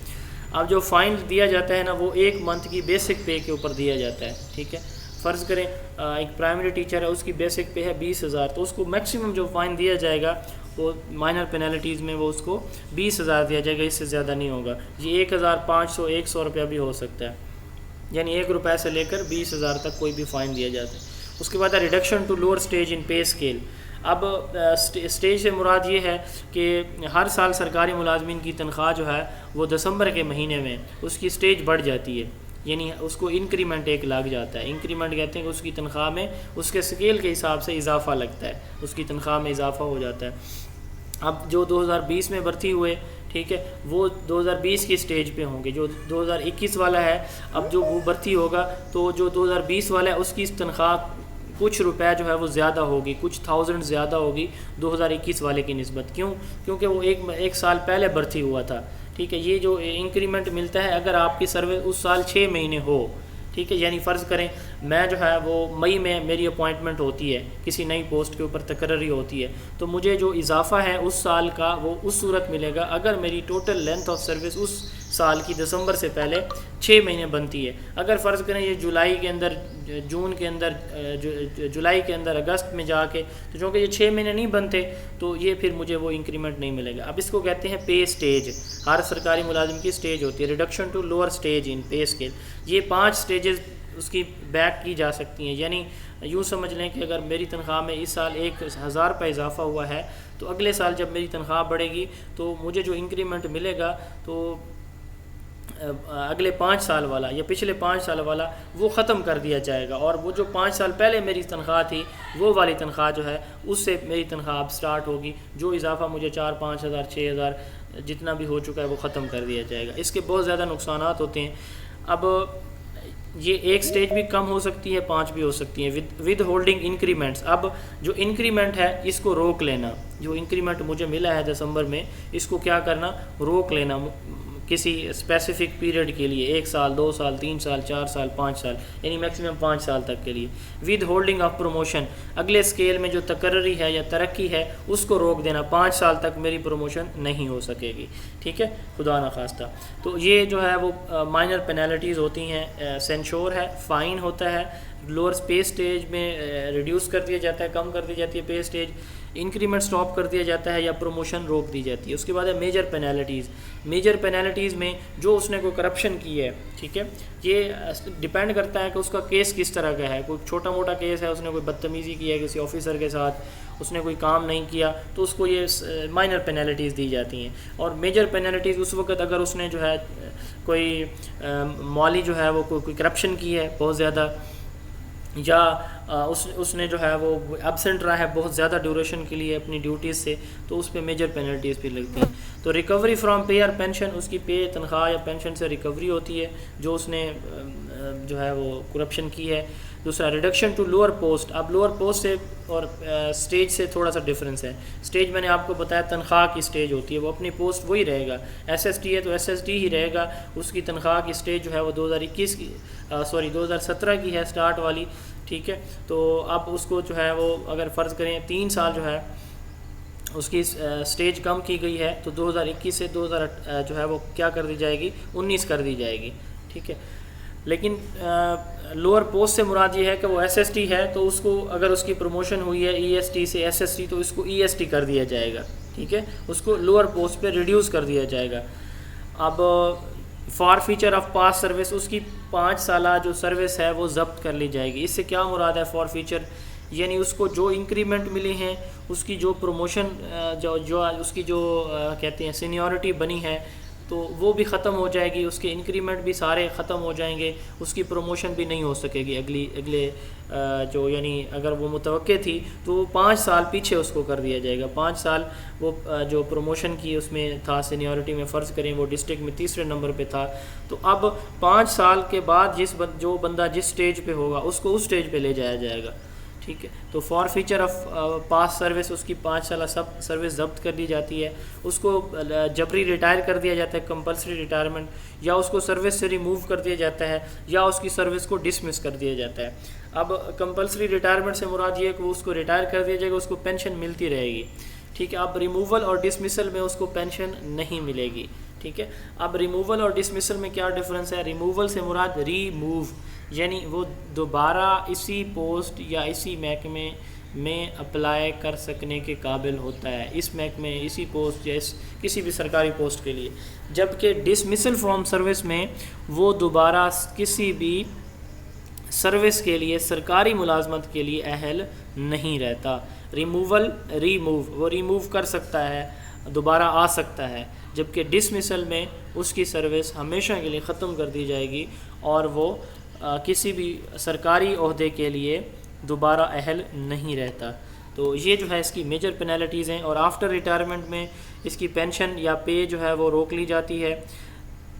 اب جو فائن دیا جاتا ہے نا وہ 1 منتھ کی بیسک پے کے اوپر دیا جاتا ہے. ٹھیک ہے, فرض کریں ایک پرائمری ٹیچر ہے, اس کی بیسک پے ہے 20,000, تو اس کو میکسیمم جو فائن دیا جائے گا وہ مائنر پینلٹیز میں وہ اس کو 20,000 دیا جائے گا, اس سے زیادہ نہیں ہوگا. یہ 1,500 100 روپیہ بھی ہو سکتا ہے, یعنی 1 روپے سے لے کر 20,000 تک کوئی بھی فائن دیا جاتا ہے. اس کے بعد reduction to lower stage in pay scale. اب سٹیج سے مراد یہ ہے کہ ہر سال سرکاری ملازمین کی تنخواہ جو ہے وہ دسمبر کے مہینے میں اس کی سٹیج بڑھ جاتی ہے, یعنی اس کو انکریمنٹ ایک لگ جاتا ہے. انکریمنٹ کہتے ہیں کہ اس کی تنخواہ میں اس کے سکیل کے حساب سے اضافہ لگتا ہے, اس کی تنخواہ میں اضافہ ہو جاتا ہے. اب جو 2020 میں بھرتی ہوئے, ٹھیک ہے, وہ 2020 کی سٹیج پہ ہوں گے. جو 2021 والا ہے, اب جو وہ بھرتی ہوگا تو جو 2020 والا ہے اس کی تنخواہ کچھ روپے جو ہے وہ زیادہ ہوگی, کچھ تھاؤزنڈ زیادہ ہوگی 2021 والے کی نسبت. کیوں؟ کیونکہ وہ ایک سال پہلے بھرتی ہوا تھا. ٹھیک ہے, یہ جو انکریمنٹ ملتا ہے اگر آپ کی سروس اس سال 6 مہینے ہو, ٹھیک ہے, یعنی فرض کریں میں جو ہے وہ مئی میں میری اپوائنٹمنٹ ہوتی ہے, کسی نئی پوسٹ کے اوپر تقرری ہوتی ہے, تو مجھے جو اضافہ ہے اس سال کا وہ اس صورت ملے گا اگر میری ٹوٹل لینتھ آف سروس اس سال کی دسمبر سے پہلے 6 مہینے بنتی ہے. اگر فرض کریں یہ جولائی کے اندر, جون کے اندر, جولائی کے اندر اگست میں جا کے, تو چونکہ یہ 6 مہینے نہیں بنتے تو یہ پھر مجھے وہ انکریمنٹ نہیں ملے گا. اب اس کو کہتے ہیں پے سٹیج. ہر سرکاری ملازم کی سٹیج ہوتی ہے, reduction to lower stage in pay scale. یہ 5 سٹیجز اس کی بیک کی جا سکتی ہیں. یعنی یوں سمجھ لیں کہ اگر میری تنخواہ میں اس سال 1,000 روپے اضافہ ہوا ہے تو اگلے سال جب میری تنخواہ بڑھے گی تو مجھے جو انکریمنٹ ملے گا تو اگلے 5 سال والا یا پچھلے 5 سال والا وہ ختم کر دیا جائے گا, اور وہ جو 5 سال پہلے میری تنخواہ تھی وہ والی تنخواہ جو ہے اس سے میری تنخواہ اب سٹارٹ ہوگی. جو اضافہ مجھے 4-5 ہزار 6 ہزار جتنا بھی ہو چکا ہے وہ ختم کر دیا جائے گا. اس کے بہت زیادہ نقصانات ہوتے ہیں. اب یہ ایک سٹیج بھی کم ہو سکتی ہے, 5 بھی ہو سکتی ہیں. With holding increments. اب جو انکریمنٹ ہے اس کو روک لینا. جو انکریمنٹ مجھے ملا ہے دسمبر میں, اس کو کیا کرنا, روک لینا کسی اسپیسیفک پیریڈ کے لیے, 1 سال 2 سال 3 سال 4 سال 5 سال, یعنی میکسیمم 5 سال تک کے لیے. With holding of promotion. اگلے اسکیل میں جو تقرری ہے یا ترقی ہے اس کو روک دینا, 5 سال تک میری پروموشن نہیں ہو سکے گی. ٹھیک ہے, خدا نخواستہ. تو یہ جو ہے وہ مائنر پینالٹیز ہوتی ہیں. سینشور ہے, فائن ہوتا ہے, لوور پے سٹیج میں ریڈیوس کر دیا جاتا ہے, کم کر دی جاتی ہے پے سٹیج, انکریمنٹ سٹاپ کر دیا جاتا ہے یا پروموشن روک دی جاتی ہے. اس کے بعد ہے میجر پینالٹیز. میجر پینالٹیز میں جو اس نے کوئی کرپشن کی ہے, ٹھیک ہے, یہ ڈیپینڈ کرتا ہے کہ اس کا کیس کس طرح کا ہے. کوئی چھوٹا موٹا کیس ہے, اس نے کوئی بدتمیزی کی ہے کسی آفیسر کے ساتھ, اس نے کوئی کام نہیں کیا, تو اس کو یہ مائنر پینالٹیز دی جاتی ہیں. اور میجر پینالٹیز اس وقت اگر اس نے جو ہے کوئی مالی جو ہے وہ کوئی کرپشن کی ہے بہت زیادہ, یا اس نے جو ہے وہ ایبسنٹ رہا ہے بہت زیادہ ڈیوریشن کے لیے اپنی ڈیوٹیز سے, تو اس پہ میجر پینلٹیز بھی لگتی ہیں. تو ریکوری فرام پے اور پینشن, اس کی پے, تنخواہ یا پینشن سے ریکوری ہوتی ہے جو اس نے جو ہے وہ کرپشن کی ہے. دوسرا ریڈکشن ٹو لوور پوسٹ. اب لوور پوسٹ سے اور سٹیج سے تھوڑا سا ڈفرینس ہے. سٹیج میں نے آپ کو بتایا تنخواہ کی سٹیج ہوتی ہے, وہ اپنی پوسٹ وہی رہے گا. ایس ایس ٹی ہے تو ایس ایس ٹی ہی رہے گا. اس کی تنخواہ کی سٹیج جو ہے وہ 2017 کی ہے سٹارٹ والی. ٹھیک ہے, تو اب اس کو جو ہے وہ اگر فرض کریں 3 سال جو ہے اس کی سٹیج کم کی گئی ہے تو 2021 سے 2000 جو ہے وہ کیا کر دی جائے گی, 19 کر دی جائے گی. ٹھیک ہے, لیکن لوور پوسٹ سے مراد یہ ہے کہ وہ ایس ایس ٹی ہے تو اس کو اگر اس کی پروموشن ہوئی ہے ای ایس ٹی سے ایس ایس ٹی تو اس کو ای ایس ٹی کر دیا جائے گا. ٹھیک ہے, اس کو لوور پوسٹ پہ ریڈیوس کر دیا جائے گا. اب for future of past service, اس کی 5 سالہ جو سروس ہے وہ ضبط کر لی جائے گی. اس سے کیا مراد ہے فار فیچر, یعنی اس کو جو انکریمنٹ ملی ہیں, اس کی جو پروموشن جو اس کی جو کہتے ہیں سینیورٹی بنی ہے تو وہ بھی ختم ہو جائے گی. اس کے انکریمنٹ بھی سارے ختم ہو جائیں گے, اس کی پروموشن بھی نہیں ہو سکے گی اگلے جو, یعنی اگر وہ متوقع تھی تو وہ 5 سال پیچھے اس کو کر دیا جائے گا. 5 سال وہ جو پروموشن کی اس میں تھا سینیورٹی میں, فرض کریں وہ ڈسٹرکٹ میں 3رے نمبر پہ تھا, تو اب 5 سال کے بعد جو بندہ جس سٹیج پہ ہوگا اس کو اس سٹیج پہ لے جایا جائے گا. ٹھیک ہے. تو for future of past service اس کی 5 سالہ سروس ضبط کر لی جاتی ہے, اس کو جبری ریٹائر کر دیا جاتا ہے, کمپلسری ریٹائرمنٹ, یا اس کو سروس سے ریموو کر دیا جاتا ہے, یا اس کی سروس کو ڈسمس کر دیا جاتا ہے. اب کمپلسری ریٹائرمنٹ سے مراد یہ ہے کہ وہ اس کو ریٹائر کر دیا جائے گا, اس کو پینشن ملتی رہے گی. ٹھیک ہے. اب ریموول اور ڈسمسل میں اس کو پینشن نہیں ملے گی. ٹھیک ہے. اب ریموول اور ڈسمسل میں کیا ڈفرینس ہے؟ ریموول سے مراد ریموو, یعنی وہ دوبارہ اسی پوسٹ یا اسی محکمے میں اپلائی کر سکنے کے قابل ہوتا ہے, اس محکمے, اسی پوسٹ یا کسی بھی سرکاری پوسٹ کے لیے. جبکہ ڈسمسل فرام سروس میں وہ دوبارہ کسی بھی سروس کے لیے, سرکاری ملازمت کے لیے اہل نہیں رہتا. ریموول ریموو, وہ ریموو کر سکتا ہے, دوبارہ آ سکتا ہے, جبکہ ڈسمسل میں اس کی سروس ہمیشہ کے لیے ختم کر دی جائے گی اور وہ کسی بھی سرکاری عہدے کے لیے دوبارہ اہل نہیں رہتا. تو یہ جو ہے اس کی میجر پینالٹیز ہیں. اور آفٹر ریٹائرمنٹ میں اس کی پینشن یا پے جو ہے وہ روک لی جاتی ہے,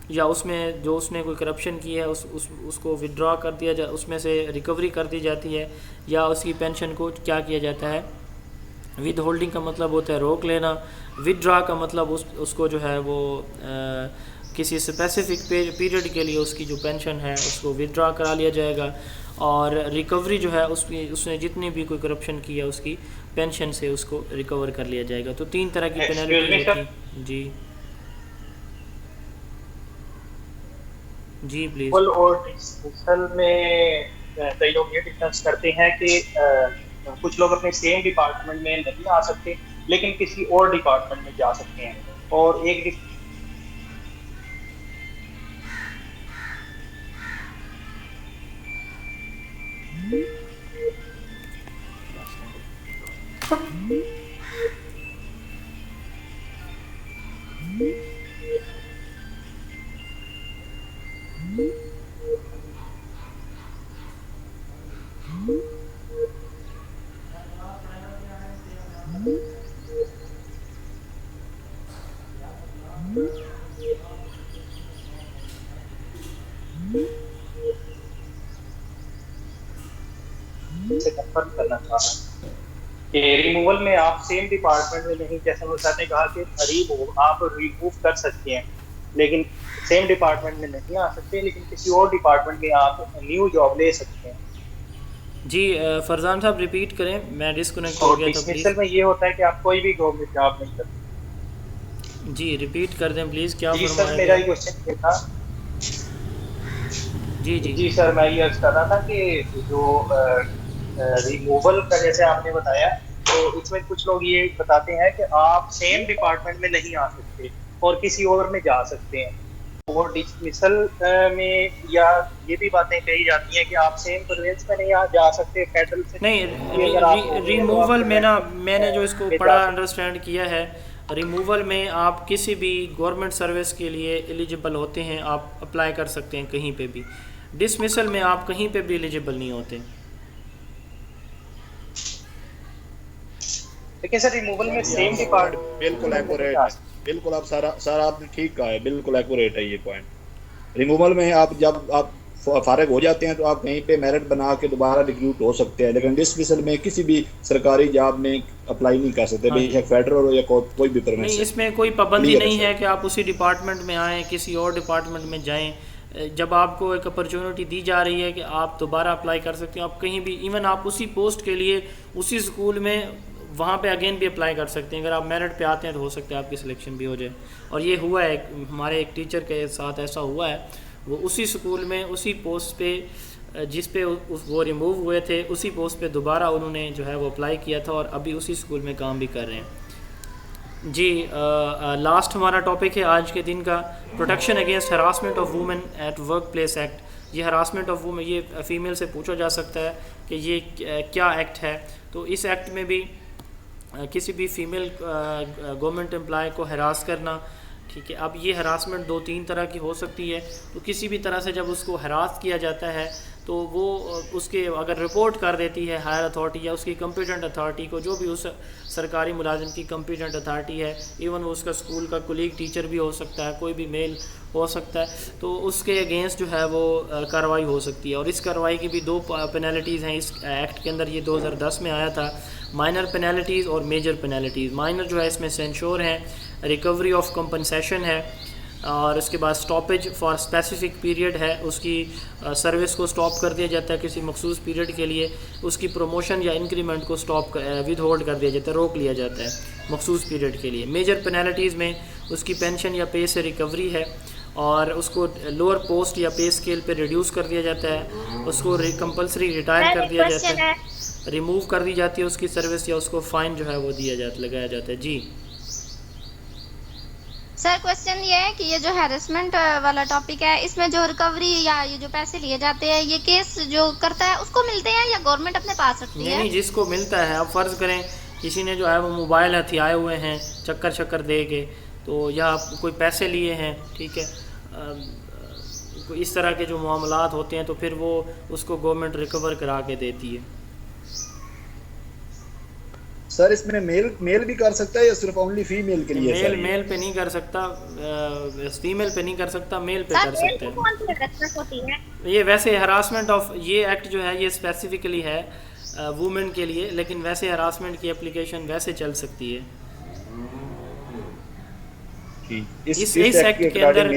یا اس میں جو اس نے کوئی کرپشن کی ہے اس کو ودرا کر دیا جا, اس میں سے ریکوری کر دی جاتی ہے, یا اس کی پینشن کو کیا کیا جاتا ہے, ود ہولڈنگ کا مطلب ہوتا ہے روک لینا, ودرا کا مطلب اس کو جو ہے وہ کسی اسپیسیفک پیریڈ کے لیے اس کی جو پینشن ہے اس کو ودرا کرا لیا جائے گا, اور ریکوری جو ہے اس نے جتنی بھی کوئی کرپشن کی ہے اس کی پینشن سے اس کو ریکور کر لیا جائے گا. تو 3 طرح کی پینلٹی ہوتی ہیں. جی جی پلیز. اور ڈسمسل میں کئی لوگ یہ ڈفرینس کرتے ہیں کہ کچھ لوگ اپنے سیم ڈپارٹمنٹ میں نہیں آ سکتے لیکن کسی اور ڈپارٹمنٹ میں جا سکتے ہیں, اور ایک سے کنفرم کرنا چاہ رہا ہوں کہ ریموول میں آپ سیم ڈپارٹمنٹ میں نہیں, جیسے وہ سر نے کہا کہ آپ ریموو کر سکتے ہیں لیکن سیم ڈپارٹمنٹ میں نہیں آ سکتے, لیکن کسی اور ڈپارٹمنٹ میں آپ نیو جاب لے سکتے ہیں. جی فرزان صاحب ریپیٹ کریں, میں ڈسکنیکٹ ہو گیا تھا. ڈسمسل میں یہ ہوتا ہے کہ آپ کوئی بھی گورنمنٹ جاب نہیں کرتے. جی ریپیٹ کر دیں پلیز, کیا جی فرمایا؟ سر میرا یہ کوشچن یہ تھا. جی جی جی سر میں یہ عرض کر رہا تھا کہ جو ریموول کا جیسے آپ نے بتایا, تو اس میں کچھ لوگ یہ بتاتے ہیں کہ آپ سیم ڈپارٹمنٹ میں نہیں آ سکتے اور کسی اور میں جا سکتے ہیں, اور ڈسمسل میں یا یہ بھی باتیں کہی جاتی ہیں کہ آپ سیم پروونس میں نہیں جا سکتے فیڈرل سے. نہیں, ریموول میں نا, میں نے جو اس کو پڑھا انڈرسٹینڈ کیا ہے, ریموول میں آپ کسی بھی گورنمنٹ سروس کے لیے ایلیجیبل ہوتے ہیں, آپ اپلائی کر سکتے ہیں کہیں پہ بھی. ڈسمسل میں آپ کہیں پہ بھی ایلیجیبل نہیں ہوتے. لیکن سر ریموول میں سیم ڈپارٹمنٹ بالکل ایکوریٹ, بالکل آپ سارا آپ نے ٹھیک کہا ہے, بالکل ایکوریٹ ہے یہ پوائنٹ. ریموول میں آپ جب آپ فارغ ہو جاتے ہیں تو آپ کہیں پہ میرٹ بنا کے دوبارہ ریکروٹ ہو سکتے ہیں, لیکن ڈسمسل میں کسی بھی سرکاری جاب میں اپلائی نہیں کر سکتے, بے شک فیڈرل ہو یا کوئی بھی پرمنٹ. نہیں, اس میں کوئی پابندی نہیں ہے کہ آپ اسی ڈپارٹمنٹ میں آئیں, کسی اور ڈپارٹمنٹ میں جائیں. جب آپ کو ایک اپرچونٹی دی جا رہی ہے کہ آپ دوبارہ اپلائی کر سکتے ہیں, آپ کہیں بھی, ایون آپ اسی پوسٹ کے لیے اسی اسکول میں وہاں پہ اگین بھی اپلائی کر سکتے ہیں. اگر آپ میرٹ پہ آتے ہیں تو ہو سکتا ہے آپ کی سلیکشن بھی ہو جائے. اور یہ ہوا ہے, ہمارے ایک ٹیچر کے ساتھ ایسا ہوا ہے, وہ اسی اسکول میں اسی پوسٹ پہ جس پہ وہ ریموو ہوئے تھے اسی پوسٹ پہ دوبارہ انہوں نے جو ہے وہ اپلائی کیا تھا, اور ابھی اسی اسکول میں کام بھی کر رہے ہیں. جی لاسٹ ہمارا ٹاپک ہے آج کے دن کا, protection against harassment of women at work place act. یہ ہراسمنٹ آف وومن, یہ فیمیل سے پوچھا جا سکتا ہے کہ یہ کیا ایکٹ ہے. تو اس ایکٹ میں بھی کسی بھی فیمیل گورنمنٹ امپلائی کو ہراس کرنا, ٹھیک ہے. اب یہ ہراسمنٹ 2-3 طرح کی ہو سکتی ہے. تو کسی بھی طرح سے جب اس کو ہراس کیا جاتا ہے تو وہ اس کے اگر رپورٹ کر دیتی ہے ہائر اتھارٹی یا اس کی کمپیٹنٹ اتھارٹی کو, جو بھی اس سرکاری ملازم کی کمپیٹنٹ اتھارٹی ہے, ایون وہ اس کا اسکول کا کولیگ ٹیچر بھی ہو سکتا ہے, کوئی بھی میل ہو سکتا ہے, تو اس کے اگینسٹ جو ہے وہ کارروائی ہو سکتی ہے. اور اس کارروائی کی بھی 2 پینالٹیز ہیں اس ایکٹ کے اندر. یہ 2010 میں آیا تھا, مائنر پینالٹیز اور میجر پینالٹیز. مائنر جو ہے اس میں سینشور ہیں, ریکوری آف کمپنسیشن ہے, اور اس کے بعد سٹاپیج فار اسپیسیفک پیریڈ ہے, اس کی سروس کو سٹاپ کر دیا جاتا ہے کسی مخصوص پیریڈ کے لیے, اس کی پروموشن یا انکریمنٹ کو سٹاپ ود ہولڈ کر دیا جاتا ہے, روک لیا جاتا ہے مخصوص پیریڈ کے لیے. میجر پینالٹیز میں اس کی پینشن یا پے سے ریکوری ہے, اور اس کو لوور پوسٹ یا پے اسکیل پہ ریڈیوس کر دیا جاتا ہے, اس کو کمپلسری ریٹائر کر دیا جاتا ہے, ریموو کر دی جاتی ہے اس کی سروس, یا اس کو فائن جو ہے وہ دیا جاتا لگایا جاتا ہے. جی سر کوشچن یہ ہے کہ یہ جو ہیرسمنٹ والا ٹاپک ہے, اس میں جو ریکوری یا یہ جو پیسے لیے جاتے ہیں, یہ کیس جو کرتا ہے اس کو ملتے ہیں یا گورنمنٹ اپنے پاس رکھتی ہے؟ نہیں, جس کو ملتا ہے. اب فرض کریں کسی نے جو ہے وہ موبائل ہتھیائے ہوئے ہیں چکر دے کے, تو یا کوئی پیسے لیے ہیں, ٹھیک ہے, اس طرح کے جو معاملات ہوتے ہیں, تو پھر وہ اس کو گورنمنٹ ریکور کرا کے دیتی ہے. سر اس میں میل بھی کر سکتا ہے یا صرف اونلی فیمیل کے لیے؟ میل پہ نہیں کر سکتا, فیمیل پہ نہیں کر سکتا, میل پہ کر سکتا ہے. یہ ویسے ہراسمنٹ آف یہ ایکٹ جو ہے یہ اسپیسیفکلی ہے وومن کے لیے, لیکن ویسے ہراسمنٹ کی اپلیکیشن ویسے چل سکتی ہے. اس ایکٹ کے اندر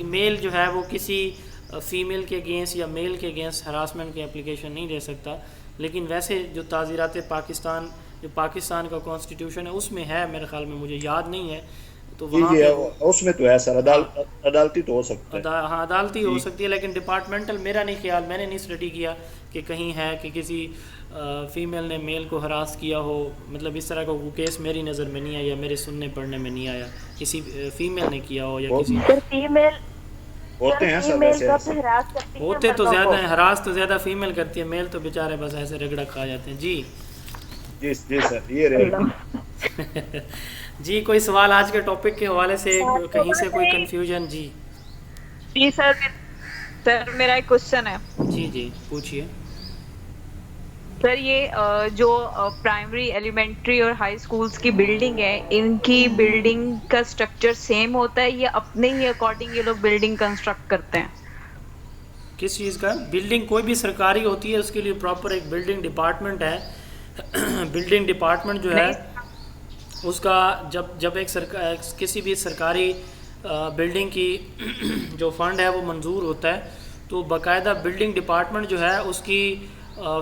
میل جو ہے وہ کسی فیمیل کے اگینسٹ یا میل کے اگینسٹ ہراسمنٹ کی اپلیکیشن نہیں دے سکتا, لیکن ویسے جو تعزیرات پاکستان, جو پاکستان کا کانسٹیٹیوشن ہے اس میں ہے, میرے خیال میں, مجھے یاد نہیں ہے, تو وہاں اس میں تو ہے سر, عدالتی تو ہو سکتا ہے. ہاں عدالتی ہو سکتی ہے, لیکن ڈپارٹمنٹل میرا نہیں خیال, میں نے نہیں اسٹڈی کیا کہ کہیں ہے کہ کسی فیمیل نے میل کو ہراس کیا ہو. مطلب اس طرح کا وہ کیس میری نظر میں نہیں آیا, یا میرے سننے پڑھنے میں نہیں آیا کسی فیمیل نے کیا ہو, یا کسی ہوتے ہیں ہوتے تو زیادہ ہیں, ہراس تو زیادہ فیمیل کرتی ہے, میل تو بیچارے بس ایسے رگڑا کھا جاتے ہیں. جی جی سر یہ رہے. جی کوئی سوال آج کے ٹاپک کے حوالے سے, کہیں سے کوئی کنفیوژن؟ جی سر میرا ایک کوشچن ہے. جی پوچھیے. سر یہ جو پرائمری, ایلیمنٹری اور ہائی اسکولس کی بلڈنگ ہے, ان کی بلڈنگ کا اسٹرکچر سیم ہوتا ہے یا اپنے ہی اکارڈنگ یہ لوگ بلڈنگ کنسٹرکٹ کرتے ہیں؟ کس چیز کا؟ بلڈنگ کوئی بھی سرکاری ہوتی ہے اس کے لیے پراپر ایک بلڈنگ ڈپارٹمنٹ ہے. بلڈنگ ڈپارٹمنٹ جو ہے اس کا جب ایک کسی بھی سرکاری بلڈنگ کی جو فنڈ ہے وہ منظور ہوتا ہے, تو باقاعدہ بلڈنگ ڈپارٹمنٹ جو ہے اس کی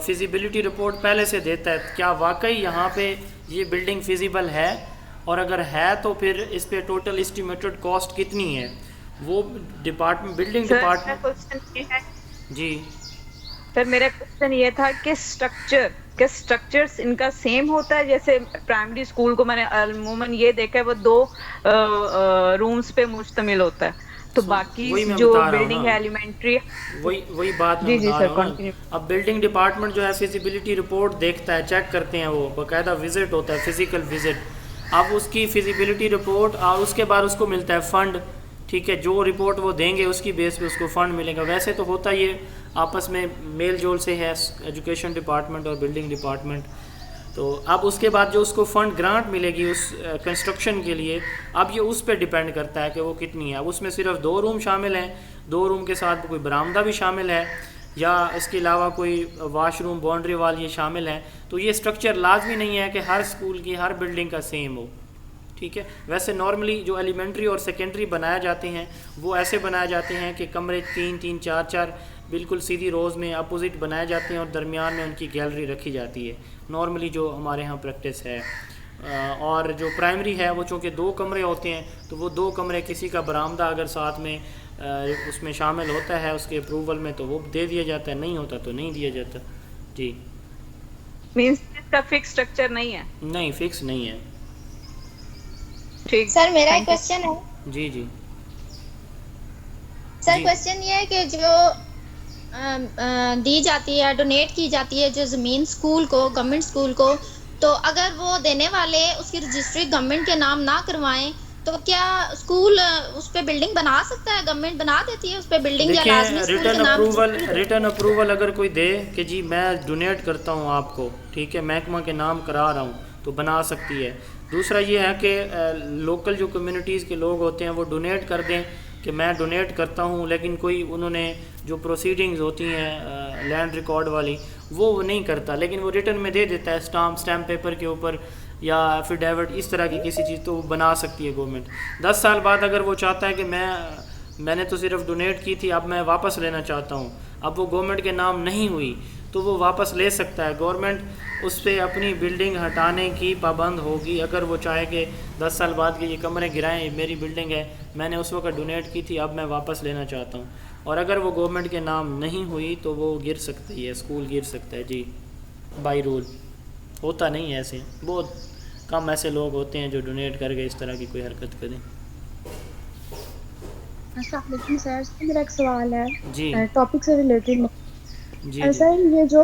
فیزیبلٹی رپورٹ پہلے سے دیتا ہے, کیا واقعی یہاں پہ یہ بلڈنگ فیزیبل ہے, اور اگر ہے تو پھر اس پہ ٹوٹل اسٹیمیٹڈ کاسٹ کتنی ہے. وہ ڈپارٹمنٹ, بلڈنگ ڈپارٹمنٹ. جی سر میرا کوشچن یہ تھا کہ اسٹرکچرز ان کا سیم ہوتا ہے. جیسے پرائمری اسکول کو میں نے عموماً یہ دیکھا ہے وہ 2 رومز پہ مشتمل ہوتا ہے, تو باقی جو بلڈنگ ہے ایلیمنٹری وہی بات میں بتا رہا ہوں. اب بلڈنگ ڈپارٹمنٹ جو ہے فیزیبلٹی رپورٹ دیکھتا ہے, چیک کرتے ہیں, وہ باقاعدہ وزٹ ہوتا ہے, فزیکل وزٹ. اب اس کی فیزیبلٹی رپورٹ, اور اس کے بعد اس کو ملتا ہے فنڈ, ٹھیک ہے, جو رپورٹ وہ دیں گے اس کی بیس پہ اس کو فنڈ ملے گا. ویسے تو ہوتا یہ آپس میں میل جول سے ہے, ایجوکیشن ڈپارٹمنٹ اور بلڈنگ ڈپارٹمنٹ. تو اب اس کے بعد جو اس کو فنڈ گرانٹ ملے گی اس کنسٹرکشن کے لیے, اب یہ اس پہ ڈیپینڈ کرتا ہے کہ وہ کتنی ہے. اب اس میں صرف 2 روم شامل ہیں, 2 روم کے ساتھ کوئی برآمدہ بھی شامل ہے, یا اس کے علاوہ کوئی واش روم, باؤنڈری وال یہ شامل ہیں. تو یہ اسٹرکچر لازمی نہیں ہے کہ ہر اسکول کی ہر بلڈنگ کا سیم ہو, ٹھیک ہے. ویسے نارملی جو ایلیمنٹری اور سیکنڈری بنائے جاتے ہیں وہ ایسے بنائے جاتے ہیں کہ کمرے 3-3, 4-4 بالکل سیدھی روز میں اپوزٹ بنائے جاتے ہیں, اور درمیان میں ان کی گیلری رکھی جاتی ہے, نارملی جو ہمارے ہاں پریکٹس ہے. اور جو پرائمری ہے وہ چونکہ 2 کمرے ہوتے ہیں, تو وہ 2 کمرے کسی کا برآمدہ اگر ساتھ میں اس میں شامل ہوتا ہے اس کے اپروول میں تو وہ دے دیا جاتا ہے, نہیں ہوتا تو نہیں دیا جاتا. جی مینس اس کا فکس اسٹرکچر نہیں ہے؟ نہیں, فکس نہیں ہے. ٹھیک سر میرا ایک کوشچن ہے. جی سر کوشچن یہ ہے کہ جو دی جاتی ہے, ڈونیٹ کی جاتی ہے جو زمین اسکول کو, گورنمنٹ اسکول کو, تو اگر وہ دینے والے اس کی رجسٹری گورنمنٹ کے نام نہ کروائیں تو کیا اسکول اس پہ بلڈنگ بنا سکتا ہے؟ گورنمنٹ بنا دیتی ہے اس پہ بلڈنگ یا لازمی اسکول کے نام؟ ریٹن اپروول اگر کوئی دے کہ جی میں ڈونیٹ کرتا ہوں آپ کو، ٹھیک ہے، محکمہ کے نام کرا رہا ہوں، تو بنا سکتی ہے۔ دوسرا یہ ہے کہ لوکل جو کمیونٹیز کے لوگ ہوتے ہیں وہ ڈونیٹ کر دیں کہ میں ڈونیٹ کرتا ہوں، لیکن کوئی انہوں نے جو پروسیڈنگز ہوتی ہیں لینڈ ریکارڈ والی وہ نہیں کرتا، لیکن وہ ریٹن میں دے دیتا ہے اسٹیمپ پیپر کے اوپر یا ایفیڈیوٹ اس طرح کی کسی چیز، تو وہ بنا سکتی ہے گورنمنٹ۔ 10 سال بعد اگر وہ چاہتا ہے کہ میں نے تو صرف ڈونیٹ کی تھی، اب میں واپس لینا چاہتا ہوں، اب وہ گورنمنٹ کے نام نہیں ہوئی، تو وہ واپس لے سکتا ہے۔ گورنمنٹ اس پہ اپنی بلڈنگ ہٹانے کی پابند ہوگی اگر وہ چاہے کہ 10 سال بعد کہ یہ کمرے گرائیں، میری بلڈنگ ہے، میں نے اس وقت ڈونیٹ کی تھی، اب میں واپس لینا چاہتا ہوں۔ اور اگر وہ گورنمنٹ کے نام نہیں ہوئی تو وہ گر سکتی ہے، اسکول گر سکتا ہے، جی، بائی رول۔ ہوتا نہیں ہے ایسے، بہت کم ایسے لوگ ہوتے ہیں جو ڈونیٹ کر کے اس طرح کی کوئی حرکت کریں۔ السلام علیکم سر، میرا ایک سوال ہے جی، ٹاپک سے ریلیٹڈ۔ جی سر یہ جو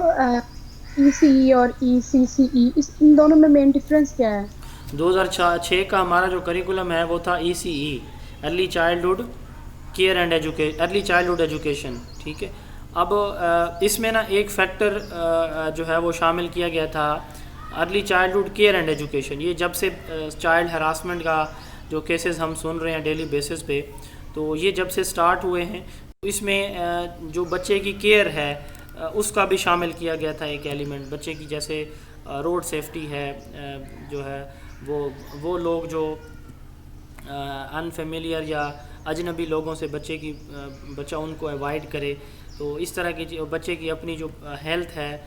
ای سی ای اور ای سی سی ای، ان دونوں میں مین ڈفرینس کیا ہے؟ 2006 کا ہمارا جو کریکولم ہے وہ تھا E C E, early childhood care and early childhood education, ٹھیک ہے۔ اب اس میں نا ایک فیکٹر جو ہے وہ شامل کیا گیا تھا، early childhood care and education. یہ جب سے چائلڈ ہراسمنٹ کا جو کیسز ہم سن رہے ہیں ڈیلی بیسس پہ، تو یہ جب سے سٹارٹ ہوئے ہیں، اس میں جو بچے کی کیئر ہے اس کا بھی شامل کیا گیا تھا ایک ایلیمنٹ، بچے کی جیسے روڈ سیفٹی ہے، جو ہے وہ لوگ جو انفیملیئر یا اجنبی لوگوں سے بچہ ان کو اوائڈ کرے، تو اس طرح کی بچے کی اپنی جو ہیلتھ ہے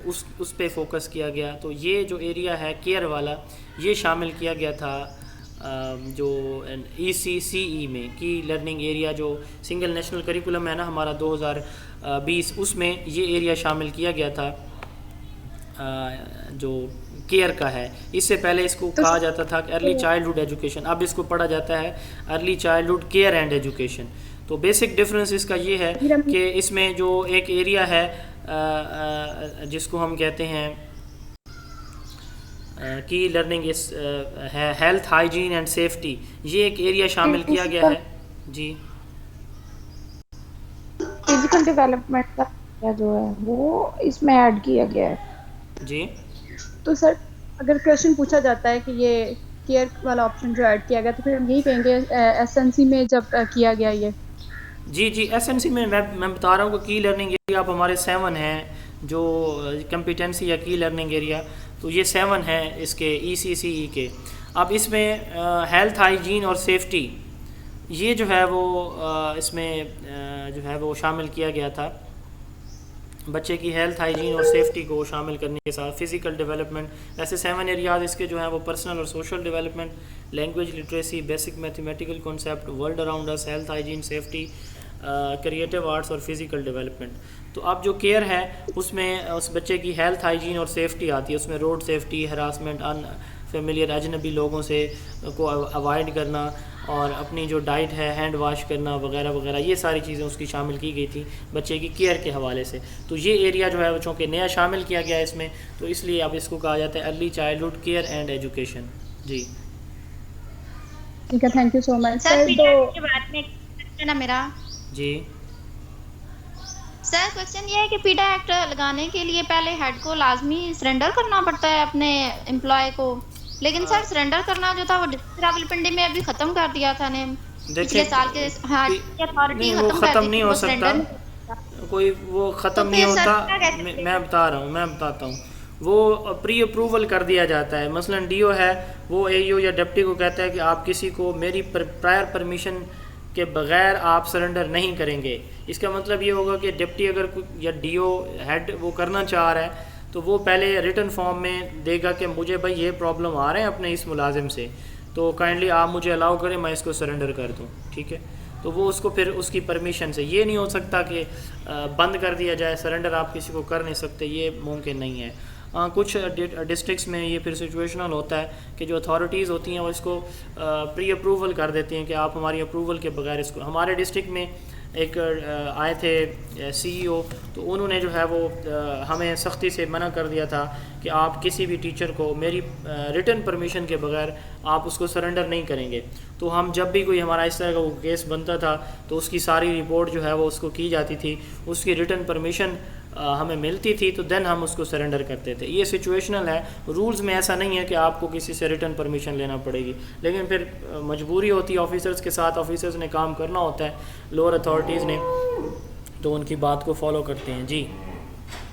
اس پہ فوکس کیا گیا۔ تو یہ جو ایریا ہے کیئر والا، یہ شامل کیا گیا تھا جو ای سی سی ای میں، کی لرننگ ایریا جو سنگل نیشنل کریکولم ہے نا ہمارا 2020، اس میں یہ ایریا شامل کیا گیا تھا جو کیئر کا ہے۔ اس سے پہلے اس کو کہا جاتا تھا کہ ارلی چائلڈہڈ ایجوکیشن، اب اس کو پڑھا جاتا ہے early childhood care and education. تو بیسک ڈفرینس اس کا یہ ہے کہ اس میں جو ایک ایریا ہے جس کو ہم کہتے ہیں کی لرننگ ہے ہیلتھ، ہائیجین اینڈ سیفٹی، یہ ایک ایریا شامل کیا گیا ہے۔ جی، فزیکل ڈیولپمنٹ کا جو ہے وہ اس میں ایڈ کیا گیا ہے۔ جی، تو سر اگر کویشچن پوچھا جاتا ہے کہ یہ کیئر والا آپشن جو ایڈ کیا گیا، تو پھر ہم یہی کہیں گے ایس این سی میں جب کیا گیا یہ۔ جی ایس این سی میں بتا رہا ہوں کہ کی لرننگ ایریا اب ہمارے 7 ہیں جو کمپیٹنسی یا کی لرننگ ایریا، تو یہ 7 ہیں اس کے ای سی سی ای کے۔ اب اس میں ہیلتھ، ہائیجین اور سیفٹی، یہ جو ہے وہ اس میں جو ہے وہ شامل کیا گیا تھا۔ بچے کی ہیلتھ، ہائیجین اور سیفٹی کو شامل کرنے کے ساتھ فزیکل ڈیولپمنٹ، ایسے 7 ایریاز اس کے جو ہیں وہ پرسنل اور social development, language literacy, basic mathematical concept, world around us, health, hygiene, safety, creative arts اور فزیکل ڈیولپمنٹ۔ تو اب جو کیئر ہے اس میں اس بچے کی ہیلتھ، ہائیجین اور سیفٹی آتی ہے، اس میں روڈ سیفٹی، ہراسمنٹ، ان فیملیئر اجنبی لوگوں سے کو اوائڈ کرنا، اور اپنی جو ڈائٹ ہے ہینڈ واش کرنا وغیرہ وغیرہ، یہ ساری چیزیں اس کی شامل کی گئی تھی بچے کی کیئر کے حوالے سے۔ تو یہ ایریا جو ہے وہ چونکہ نیا شامل کیا گیا ہے اس میں، تو اس لیے اب اس کو کہا جاتا ہے early childhood care and education. جی ٹھیک ہے، تھینک یو سو مچ سر۔ کے بارے میں کوسچن ہے میرا۔ جی سر، کوسچن یہ ہے کہ پیڈا ایکٹ لگانے کے لیے پہلے ہیڈ کو لازمی سرنڈر کرنا پڑتا ہے اپنے امپلائی کو، لیکن سر سرنڈر کرنا جو تھا وہ ڈسٹرکٹ راولپنڈی میں ابھی ختم کر دیا تھا نے پچھلے سال کے اتھارٹی ختم نہیں ہو سکتا، کوئی وہ ختم نہیں ہوتا۔ میں بتاتا ہوں وہ پری اپروول کر دیا جاتا ہے۔ مثلا ڈی او ہے، وہ اے او یا ڈپٹی کو کہتا ہے کہ آپ کسی کو میری پرائر پرمیشن کے بغیر آپ سرنڈر نہیں کریں گے۔ اس کا مطلب یہ ہوگا کہ ڈپٹی اگر یا ڈی او ہیڈ وہ کرنا چاہ رہا ہے تو وہ پہلے ریٹن فارم میں دے گا کہ مجھے بھائی یہ پرابلم آ رہے ہیں اپنے اس ملازم سے، تو کائنڈلی آپ مجھے الاؤ کریں، میں اس کو سرنڈر کر دوں، ٹھیک ہے۔ تو وہ اس کو پھر اس کی پرمیشن سے، یہ نہیں ہو سکتا کہ بند کر دیا جائے، سرنڈر آپ کسی کو کر نہیں سکتے، یہ ممکن نہیں ہے۔ کچھ ڈسٹرکٹس میں یہ پھر سچویشنل ہوتا ہے کہ جو اتھارٹیز ہوتی ہیں وہ اس کو پری اپروول کر دیتی ہیں کہ آپ ہماری اپروول کے بغیر اس کو۔ ہمارے ڈسٹرکٹ میں ایک آئے تھے CEO، تو انہوں نے جو ہے وہ ہمیں سختی سے منع کر دیا تھا کہ آپ کسی بھی ٹیچر کو میری ریٹن پرمیشن کے بغیر آپ اس کو سرنڈر نہیں کریں گے. تو ہم جب بھی کوئی ہمارا اس طرح کا وہ کیس بنتا تھا تو اس کی ساری رپورٹ جو ہے وہ اس کو کی جاتی تھی، اس کی ریٹن پرمیشن ہمیں ملتی تھی، تو دین ہم اس کو سرنڈر کرتے تھے. یہ سچویشنل ہے، رولز میں ایسا نہیں ہے کہ آپ کو کسی سے ریٹن پرمیشن لینا پڑے گی، لیکن پھر مجبوری ہوتی ہے آفیسرز کے ساتھ، آفیسرز نے کام کرنا ہوتا ہے لوور اتھارٹیز نے، تو ان کی بات کو فالو کرتے ہیں. جی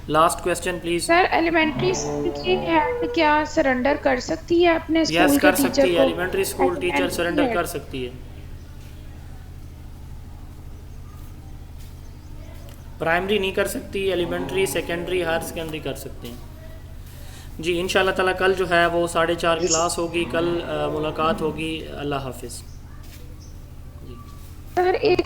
last question please. Sir elementary school کی ہیڈ کیا سرنڈر کر سکتی ہے اپنے اسکول یس کے کر ٹیچر سکتی ہے، کو؟ ایلیمنٹری اسکول ٹیچر سرنڈر کر سکتی ہے. پرائمری نہیں کر سکتی، ایلیمنٹری، سیکنڈری، ہائر سیکنڈری کر سکتے ہیں. جی ان شاء اللہ تعالیٰ کل جو ہے وہ 4:30 کلاس ہوگی، کل ملاقات ہوگی. اللہ حافظ. سر ایک